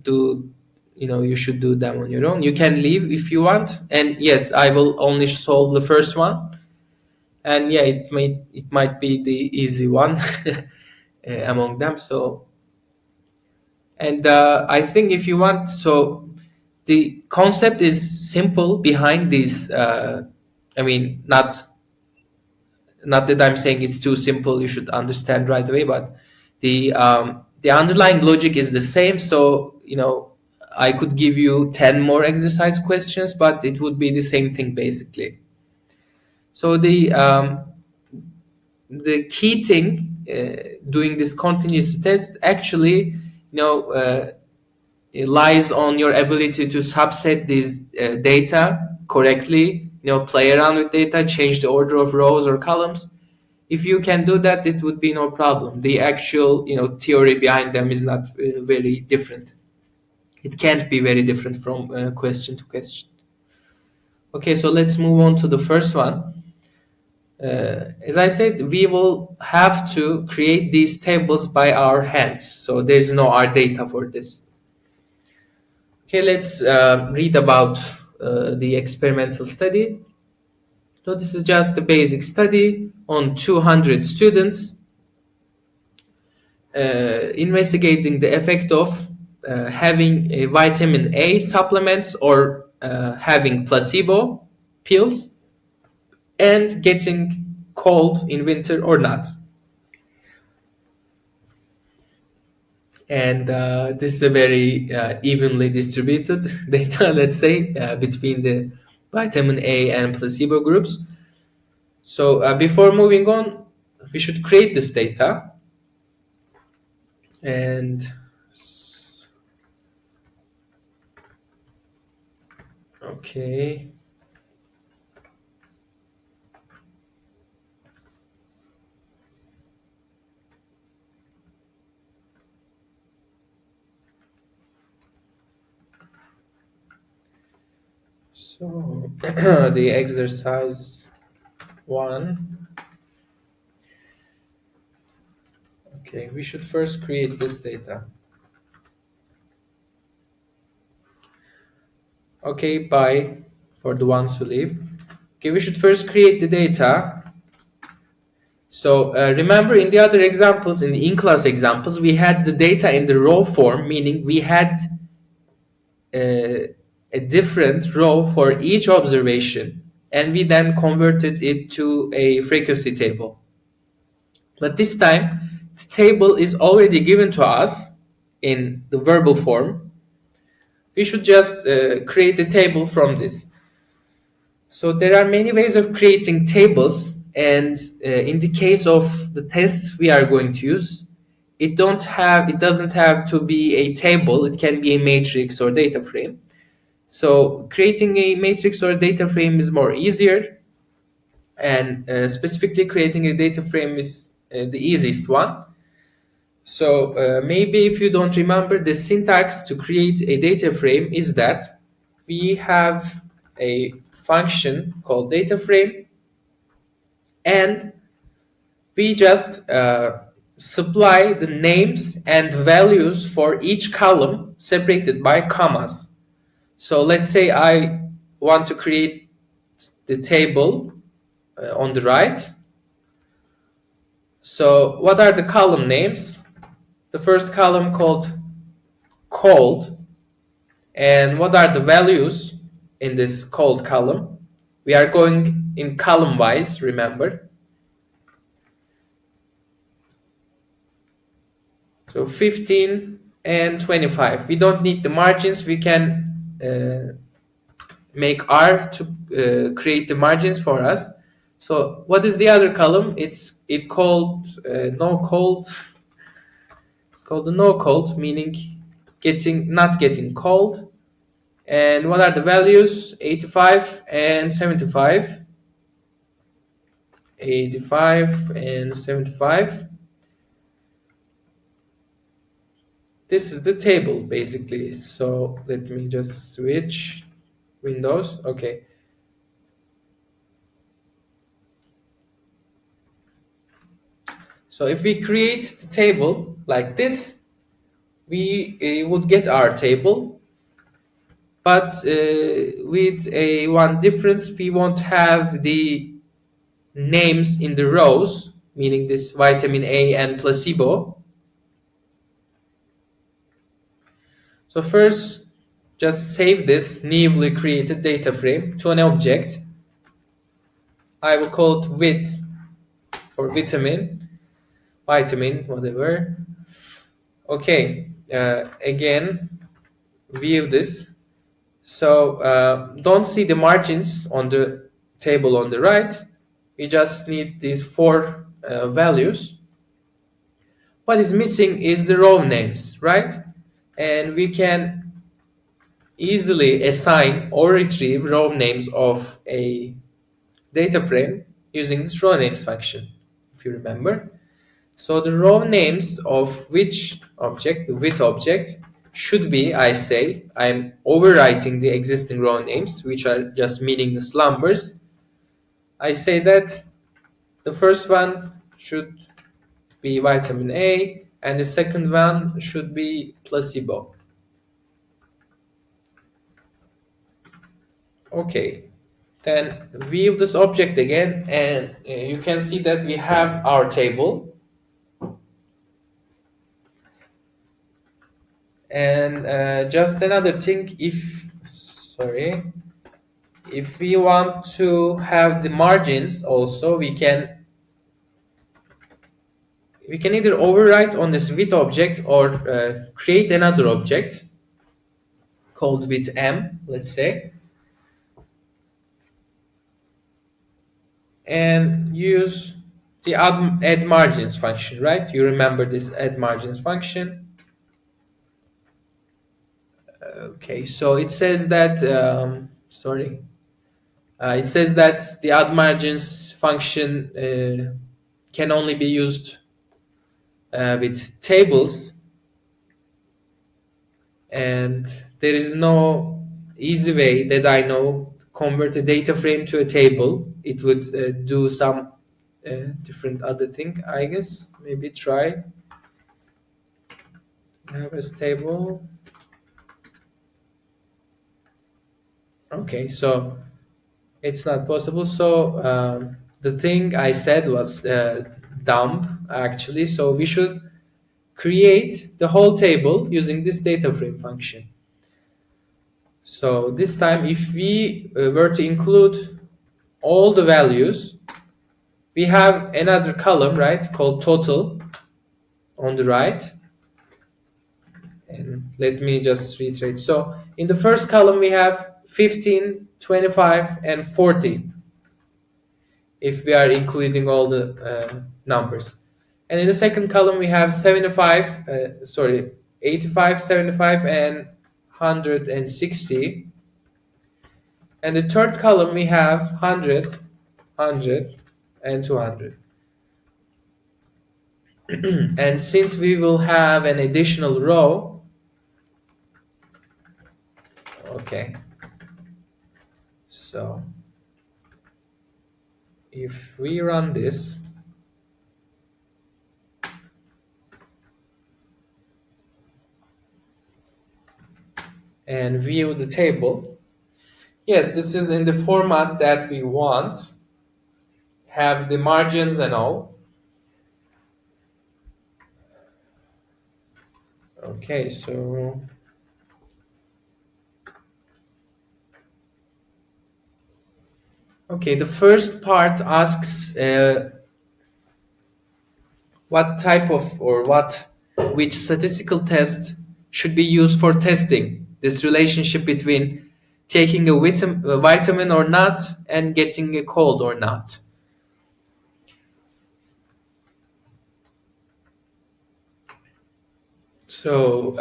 do, you should do them on your own. You can leave if you want. And yes, I will only solve the first one. And yeah, it might be the easy one among them. So, and I think if you want, so the concept is simple behind this. I mean, not that I'm saying it's too simple. You should understand right away, but the underlying logic is the same. So I could give you 10 more exercise questions, but it would be the same thing basically. So the key thing doing this contingency test actually, it lies on your ability to subset these data correctly, play around with data, change the order of rows or columns. If you can do that, it would be no problem. The actual theory behind them is not very different. It can't be very different from question to question. Okay, so let's move on to the first one. As I said, we will have to create these tables by our hands. So there's no R data for this. Okay, let's read about the experimental study. So this is just a basic study on 200 students investigating the effect of having a vitamin A supplements or having placebo pills and getting cold in winter or not. And this is a very evenly distributed data, let's say, between the vitamin A and placebo groups. So before moving on, we should create this data. And okay. So the exercise 1. Okay, we should first create this data. Okay, bye for the ones who leave. Okay, we should first create the data. So remember, in the other examples, in the in-class examples, we had the data in the row form, meaning we had a different row for each observation, and we then converted it to a frequency table. But this time, the table is already given to us in the verbal form. We should just create a table from this. So there are many ways of creating tables, and in the case of the tests we are going to use, it doesn't have to be a table. It can be a matrix or data frame. So creating a matrix or a data frame is more easier, and specifically creating a data frame is the easiest one. So maybe if you don't remember, the syntax to create a data frame is that we have a function called data frame, and we just supply the names and values for each column separated by commas. So let's say I want to create the table on the right. So what are the column names? The first column called cold. And what are the values in this cold column? We are going in column wise, remember. So 15 and 25. We don't need the margins. We can make R to create the margins for us. So what is the other column? It's called no cold. It's called the no cold, meaning not getting cold. And what are the values? 85 and 75. 85 and 75. This is the table basically. So let me just switch windows. Okay. So if we create the table like this, we would get our table, but with a one difference, we won't have the names in the rows, meaning this vitamin A and placebo. So first, just save this newly created data frame to an object. I will call it width for vitamin, whatever. Okay, again, view this. So don't see the margins on the table on the right. We just need these 4 values. What is missing is the row names, right? And we can easily assign or retrieve row names of a data frame using this row names function, if you remember. So the row names of which object, the width object, should be, I say, I'm overwriting the existing row names, which are just meaningless numbers. I say that the first one should be vitamin A, and the second one should be placebo. Okay, then view this object again, and you can see that we have our table. And just another thing, if we want to have the margins also, we can either overwrite on this width object or create another object called width m, let's say, and use the add margins function, right? You remember this add margins function. Okay, so it says that it says that the add margins function can only be used with tables, and there is no easy way that I know convert a data frame to a table. It would do some different other thing, I guess. Maybe try have a table. Okay, so it's not possible. So the thing I said was dumb actually. So we should create the whole table using this data frame function. So this time, if we were to include all the values, we have another column, right, called total on the right. And let me just reiterate. So in the first column, we have 15, 25, and 40, if we are including all the numbers. And in the second column, we have 85, 75, and 160. And the third column, we have 100, 100, and 200. And since we will have an additional row, okay, so if we run this, and view the table, yes, this is in the format that we want, have the margins and all. Okay, so okay, the first part asks what type of or which statistical test should be used for testing this relationship between taking a vitamin or not and getting a cold or not. So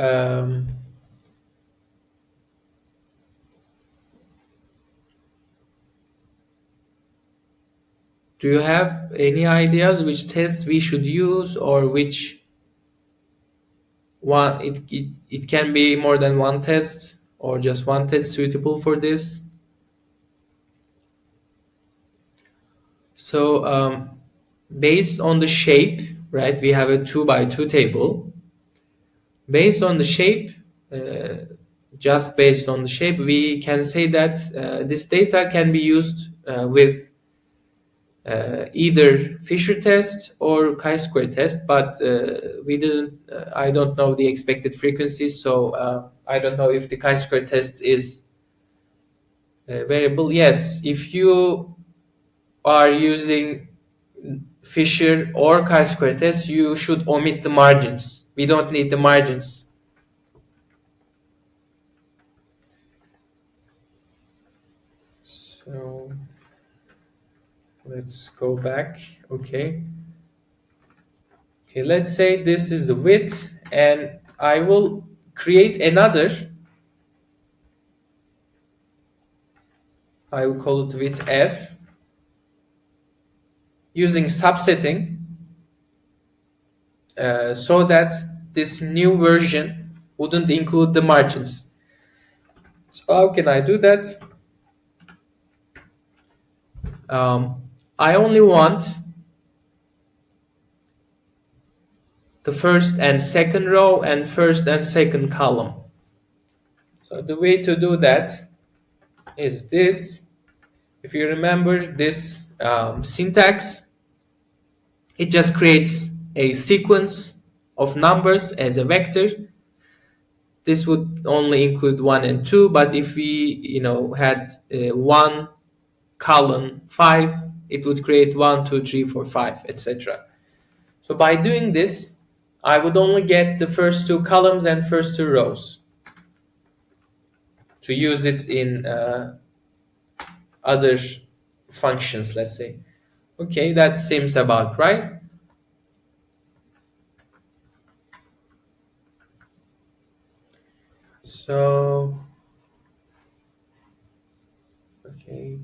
do you have any ideas which test we should use, or which one? It can be more than one test, or just one test suitable for this. So based on the shape, right, we have a 2x2 table. Based on the shape, just based on the shape, we can say that this data can be used with either Fisher test or chi-square test, but we didn't. I don't know the expected frequencies, so I don't know if the chi-square test is variable. Yes, if you are using Fisher or chi-square test, you should omit the margins. We don't need the margins. So let's go back. Okay, let's say this is the width, and I will create another. I will call it width F, using subsetting, so that this new version wouldn't include the margins. So how can I do that? I only want the first and second row and first and second column. So the way to do that is this. If you remember this syntax, it just creates a sequence of numbers as a vector. This would only include 1 and 2, but if we had 1 column 5, it would create 1, 2, 3, 4, 5, etc. So by doing this, I would only get the first 2 columns and first 2 rows to use it in other functions, let's say. Okay, that seems about right. So, okay.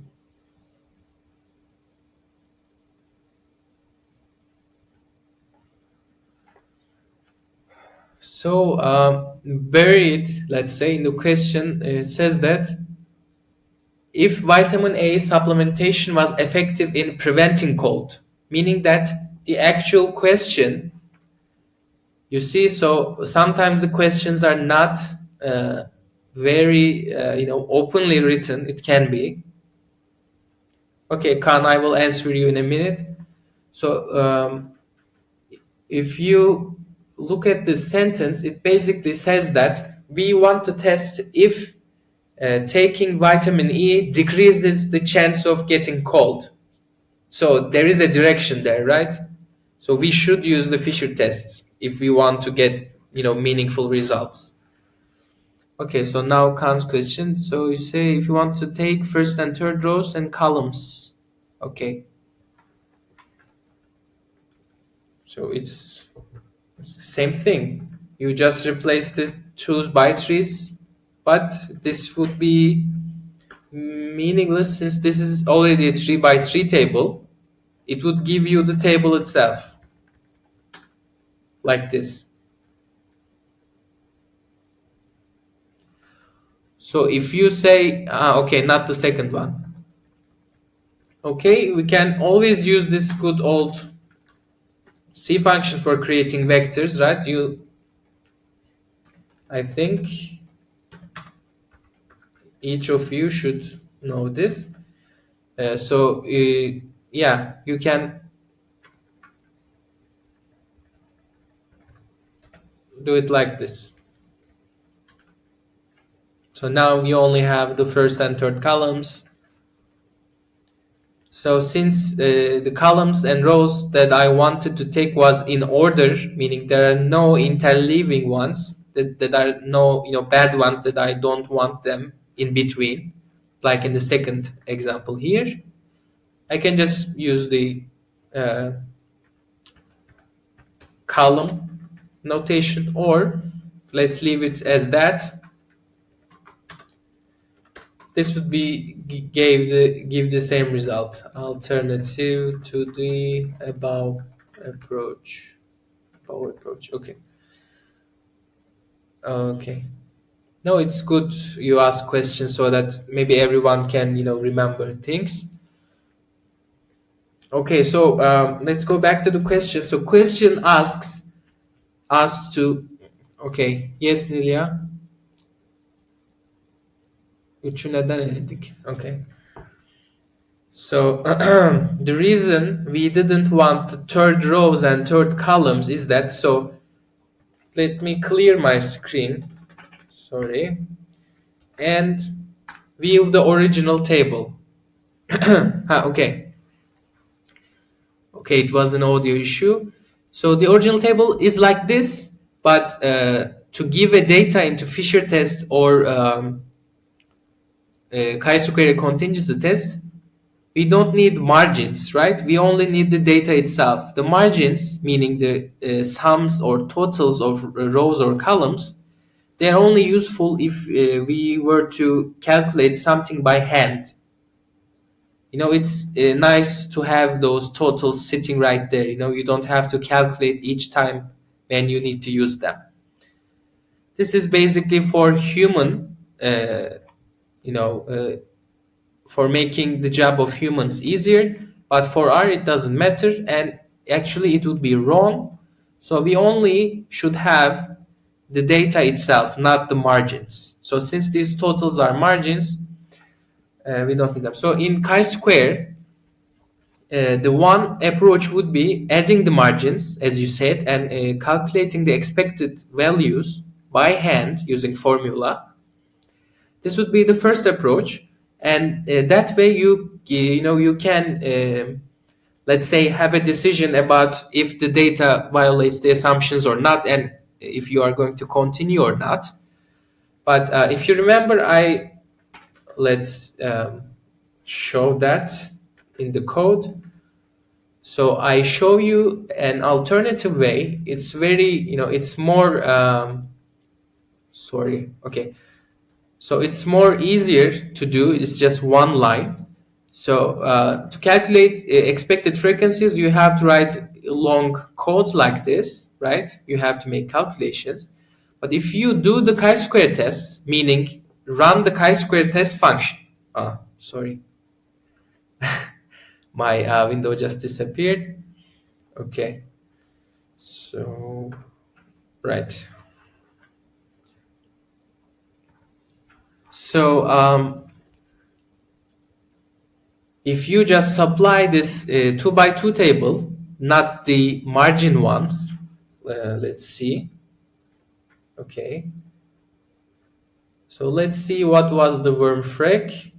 So buried, let's say, in the question, it says that if vitamin A supplementation was effective in preventing cold, meaning that the actual question, you see, so sometimes the questions are not very, openly written. It can be. Okay, Khan, I will answer you in a minute. So if you look at the sentence, it basically says that we want to test if taking vitamin E decreases the chance of getting cold. So there is a direction there, right? So we should use the Fisher tests if we want to get, meaningful results. Okay, so now Khan's question. So you say if you want to take first and third rows and columns. Okay. So it's the same thing. You just replace the twos by threes, but this would be meaningless since this is already a 3 by 3 table. It would give you the table itself, like this. So if you say, okay, not the second one. Okay, we can always use this good old C function for creating vectors, right? I think each of you should know this. Yeah, you can do it like this. So now we only have the first and third columns. So since the columns and rows that I wanted to take was in order, meaning there are no interleaving ones, that are no bad ones that I don't want them in between, like in the second example here, I can just use the column notation, or let's leave it as that. This would be give the same result. Alternative to the above approach. Okay. Okay. No, it's good you ask questions so that maybe everyone can remember things. Okay, so let's go back to the question. So question asks us to. Okay. Yes, Nilia. Üçü neden eledik? Okay. So the reason we didn't want the third rows and third columns is that, so let me clear my screen, sorry, and view the original table. Okay, it was an audio issue. So the original table is like this, but to give a data into Fisher test or chi-square contingency test, we don't need margins, right? We only need the data itself. The margins, meaning the sums or totals of rows or columns, they're only useful if we were to calculate something by hand. It's nice to have those totals sitting right there. You don't have to calculate each time when you need to use them. This is basically for human, for making the job of humans easier, but for R it doesn't matter, and actually it would be wrong. So we only should have the data itself, not the margins. So since these totals are margins, we don't need them. So in chi-square, the one approach would be adding the margins, as you said, and calculating the expected values by hand using formula. This would be the first approach. And that way you can let's say have a decision about if the data violates the assumptions or not, and if you are going to continue or not. But if you remember, let's show that in the code. So I show you an alternative way. It's very it's more sorry, okay, so it's more easier to do. It's just one line. So to calculate expected frequencies, you have to write long codes like this, right? You have to make calculations. But if you do the chi-square test, meaning run the chi-square test function, sorry. My window just disappeared. Okay. So, right. So, if you just supply this 2 by 2 table, not the margin ones, let's see. Okay. So let's see what was the worm freq.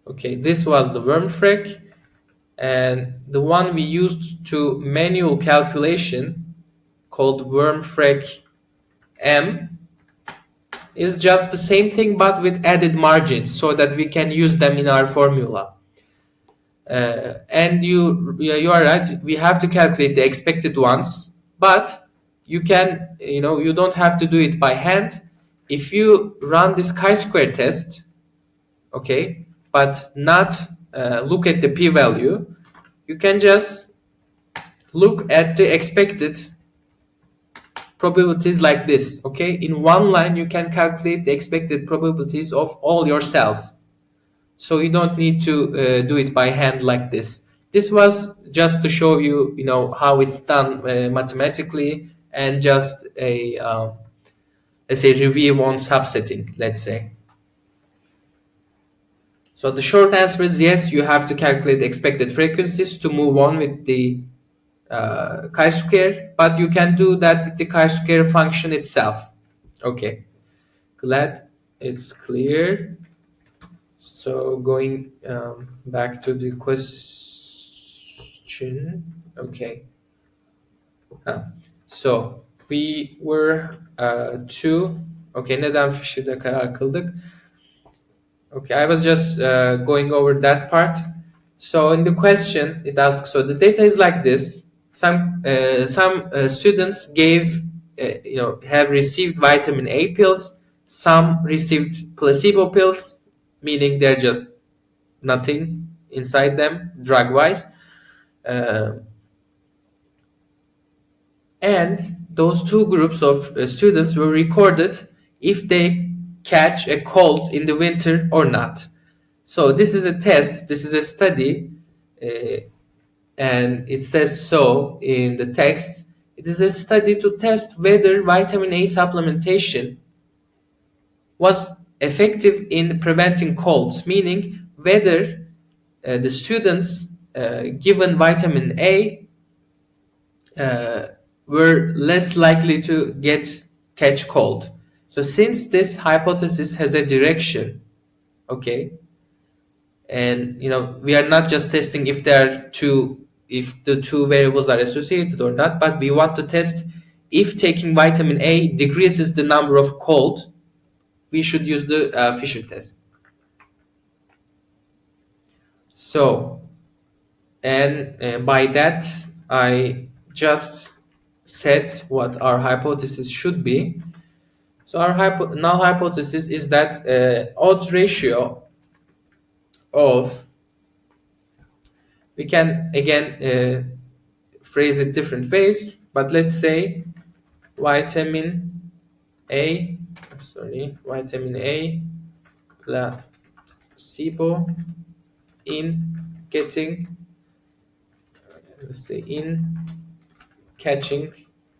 Okay, this was the worm freq, and the one we used to manual calculation called worm freq M is just the same thing but with added margins so that we can use them in our formula. And you are right, we have to calculate the expected ones, but you can, you don't have to do it by hand. If you run this chi-square test, okay, but not look at the p-value, you can just look at the expected probabilities like this. Okay, in one line you can calculate the expected probabilities of all your cells, so you don't need to do it by hand like this. This was just to show you, how it's done mathematically, and just a let's say review on subsetting, let's say. So the short answer is yes, you have to calculate expected frequencies to move on with the chi-square, but you can do that with the chi-square function itself. Okay, glad it's clear. So going back to the question. Okay. So we were to. Okay, neden Fisher'da karar kıldık? Okay, I was just going over that part. So in the question, it asks, so the data is like this. Some students have received vitamin A pills. Some received placebo pills, meaning they're just nothing inside them, drug-wise. And those two groups of students were recorded if they catch a cold in the winter or not. So this is a test, this is a study, and it says so in the text. It is a study to test whether vitamin A supplementation was effective in preventing colds, meaning whether the students given vitamin A were less likely to catch cold. So since this hypothesis has a direction, okay, and we are not just testing if the two variables are associated or not, but we want to test if taking vitamin A decreases the number of cold, we should use the Fisher test. So, and by that I just said what our hypothesis should be. So our null hypothesis is that odds ratio of, we can again phrase it different ways, but let's say vitamin A placebo in getting, let's say, in catching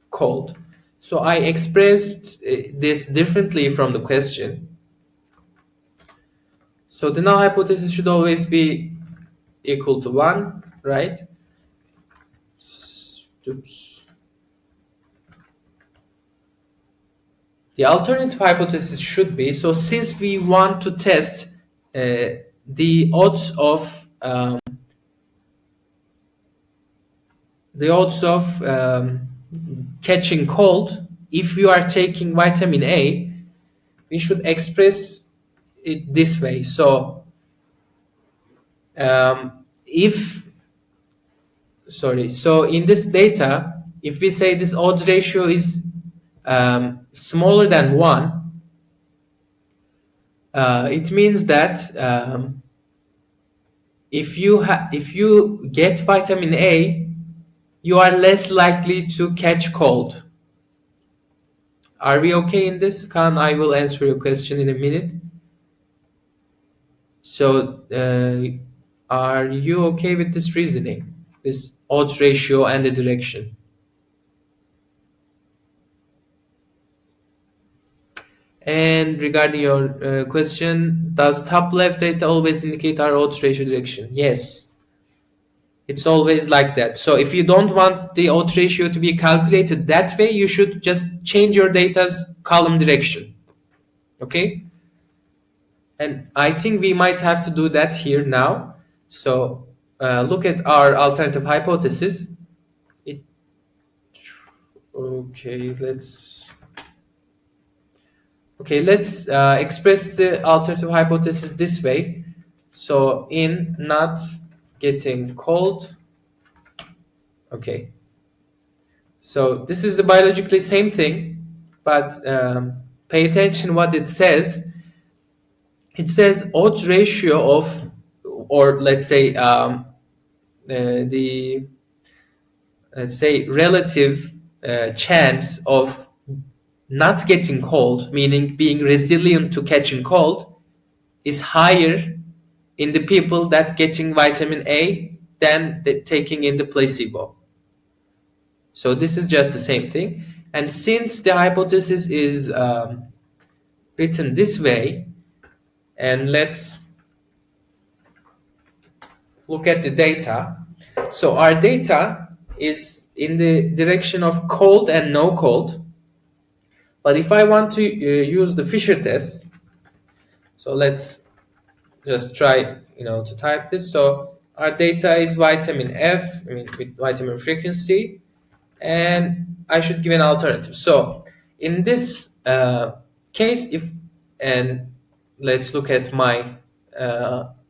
cold. So I expressed this differently from the question. So the null hypothesis should always be equal to 1, right? Oops. The alternative hypothesis should be, so since we want to test the odds of catching cold, if you are taking vitamin A, we should express it this way. So so in this data, if we say this odds ratio is smaller than 1, it means that if you get vitamin A, you are less likely to catch cold. Are we okay in this? Khan, I will answer your question in a minute. So, are you okay with this reasoning? This odds ratio and the direction? And regarding your question, does top left data always indicate our odds ratio direction? Yes. It's always like that. So if you don't want the odds ratio to be calculated that way, you should just change your data's column direction. Okay? And I think we might have to do that here now. So look at our alternative hypothesis. Okay, let's express the alternative hypothesis this way. So in not getting cold, okay. So this is the biologically same thing, but pay attention what it says. It says odds ratio of, or let's say the let's say relative chance of not getting cold, meaning being resilient to catching cold, is higher in the people that getting vitamin A than taking in the placebo. So this is just the same thing. And since the hypothesis is written this way, and let's look at the data. So our data is in the direction of cold and no cold. But if I want to use the Fisher test, so let's just try, to type this. So our data is vitamin F, with vitamin frequency, and I should give an alternative. So in this case, and let's look at my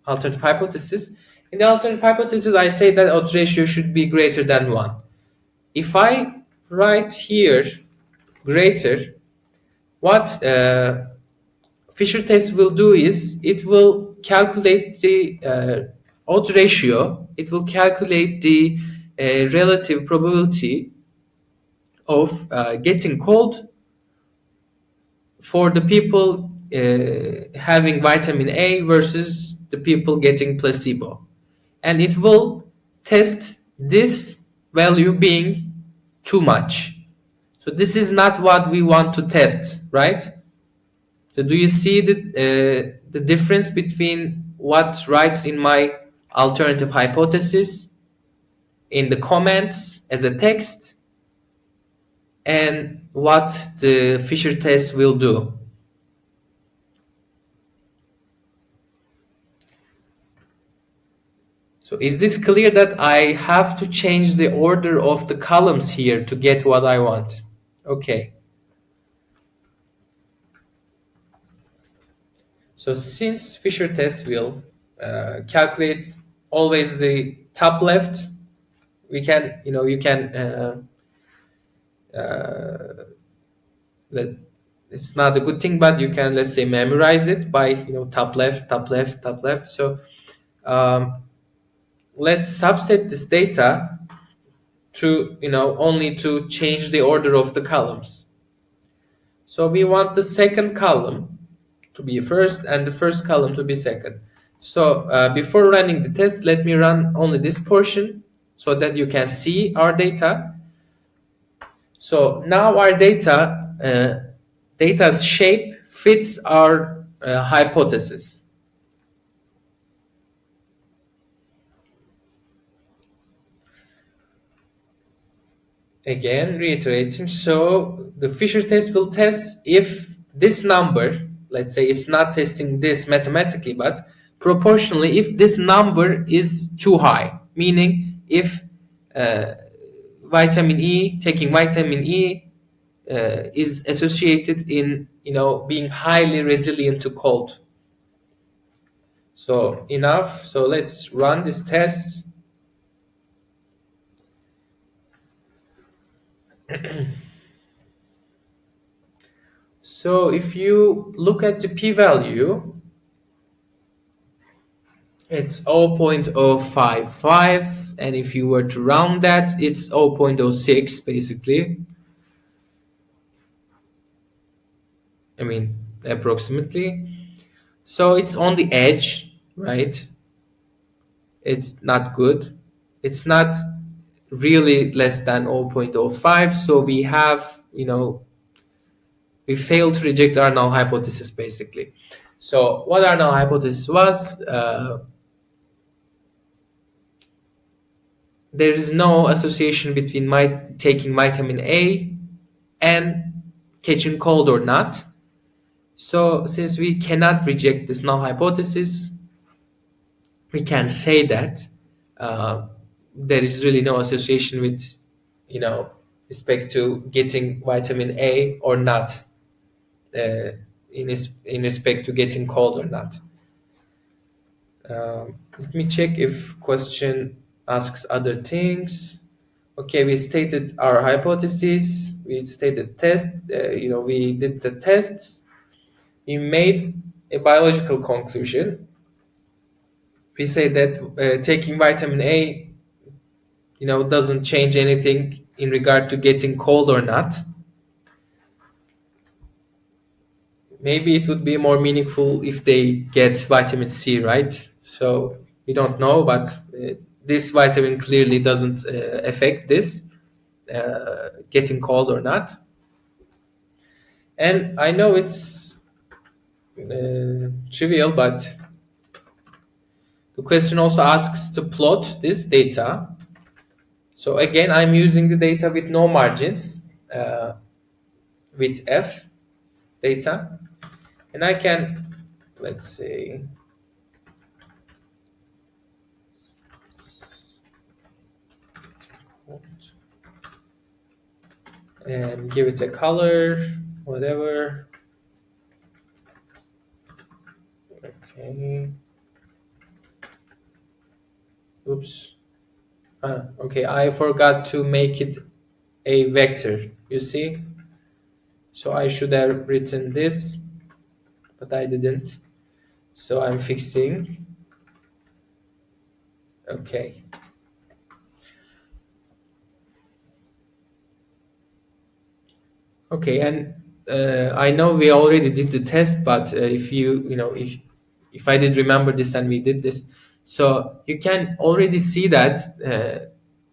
alternative hypothesis. In the alternative hypothesis, I say that odds ratio should be greater than 1. If I write here greater, what Fisher test will do is it will calculate the odds ratio. It will calculate the relative probability of getting cold for the people having vitamin A versus the people getting placebo. And it will test this value being too much. So this is not what we want to test, right? So do you see the difference between what writes in my alternative hypothesis in the comments as a text and what the Fisher test will do? So is this clear that I have to change the order of the columns here to get what I want? Okay. So since Fisher test will calculate always the top left, we can, you can, it's not a good thing, but you can, let's say, memorize it by, top left, top left, top left. So let's subset this data to, only to change the order of the columns. So we want the second column to be first and the first column to be second. So before running the test, let me run only this portion so that you can see our data. So now our data's shape fits our hypothesis. Again, reiterating, so the Fisher test will test if this number, let's say it's not testing this mathematically, but proportionally, if this number is too high, meaning if taking vitamin E is associated in, being highly resilient to cold. So enough. So let's run this test. So if you look at the p-value, it's 0.055, and if you were to round that, it's 0.06 basically. I mean, approximately. So it's on the edge, right? It's not good. It's not really less than 0.05. So we have, we failed to reject our null hypothesis basically. So what our null hypothesis was, there is no association between taking vitamin A and catching cold or not. So since we cannot reject this null hypothesis, we can say that there is really no association with, respect to getting vitamin A or not, in respect to getting cold or not. Let me check if question asks other things. Okay, we stated our hypothesis. We stated test. We did the tests. We made a biological conclusion. We say that taking vitamin A, doesn't change anything in regard to getting cold or not. Maybe it would be more meaningful if they get vitamin C, right? So we don't know, but this vitamin clearly doesn't affect this getting cold or not. And I know it's trivial, but the question also asks to plot this data. So again, I'm using the data with no margins, with F data, and I can, let's say, and give it a color, whatever. Okay. Oops. Okay, I forgot to make it a vector, you see? So I should have written this, but I didn't. So I'm fixing. Okay. Okay, and I know we already did the test, but if if I did remember this and we did this, so you can already see that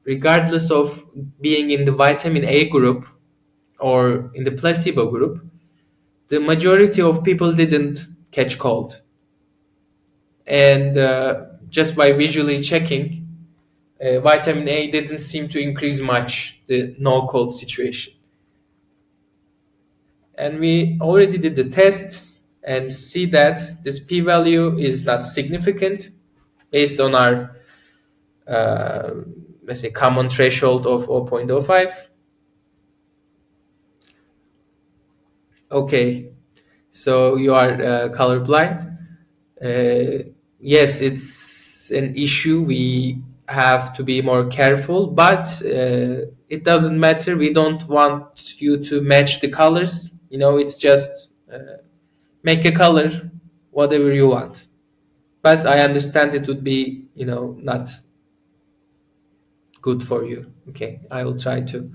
regardless of being in the vitamin A group or in the placebo group, the majority of people didn't catch cold. And just by visually checking, vitamin A didn't seem to increase much the no cold situation. And we already did the tests and see that this p-value is not significant based on our let's say common threshold of 0.05. Okay, so you are colorblind. Yes, it's an issue. We have to be more careful, but it doesn't matter. We don't want you to match the colors. It's just make a color, whatever you want. But I understand it would be, not good for you. Okay, I will try to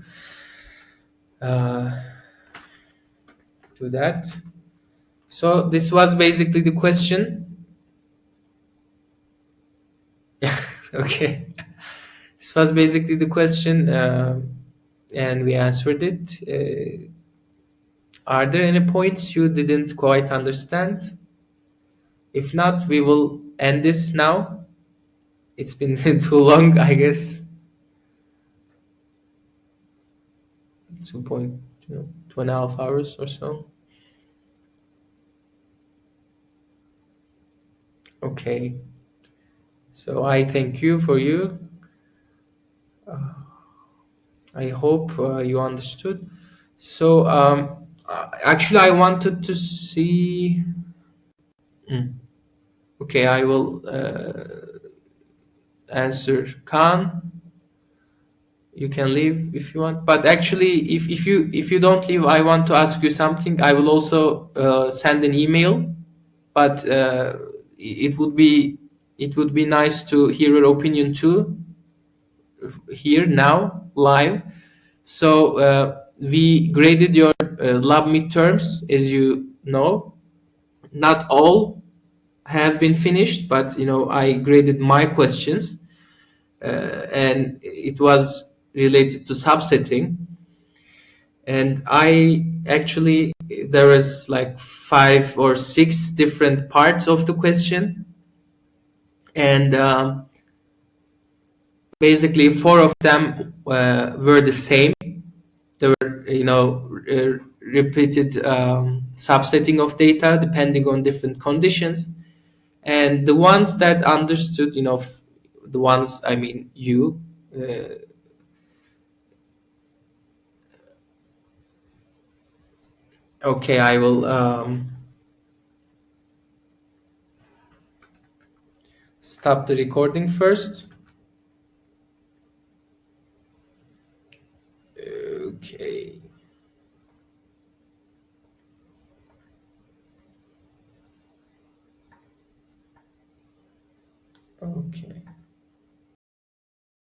do that. So this was basically the question. Okay, this was basically the question, and we answered it. Are there any points you didn't quite understand? If not, we will end this now. It's been too long, I guess. 2.5 hours or so. Okay. So I thank you for you. I hope you understood. So actually, I wanted to see. Okay, I will answer Khan. You can leave if you want, but actually, if you don't leave, I want to ask you something. I will also send an email, but it would be nice to hear your opinion too. Here now live. So we graded your lab midterms, as you No, not all have been finished, but I graded my questions, and it was related to subsetting. And I actually, there is like 5 or 6 different parts of the question, and basically 4 of them were the same. There were repeated subsetting of data depending on different conditions, and the ones that understood, the ones, I mean, you okay, I will stop the recording first. Okay. Okay.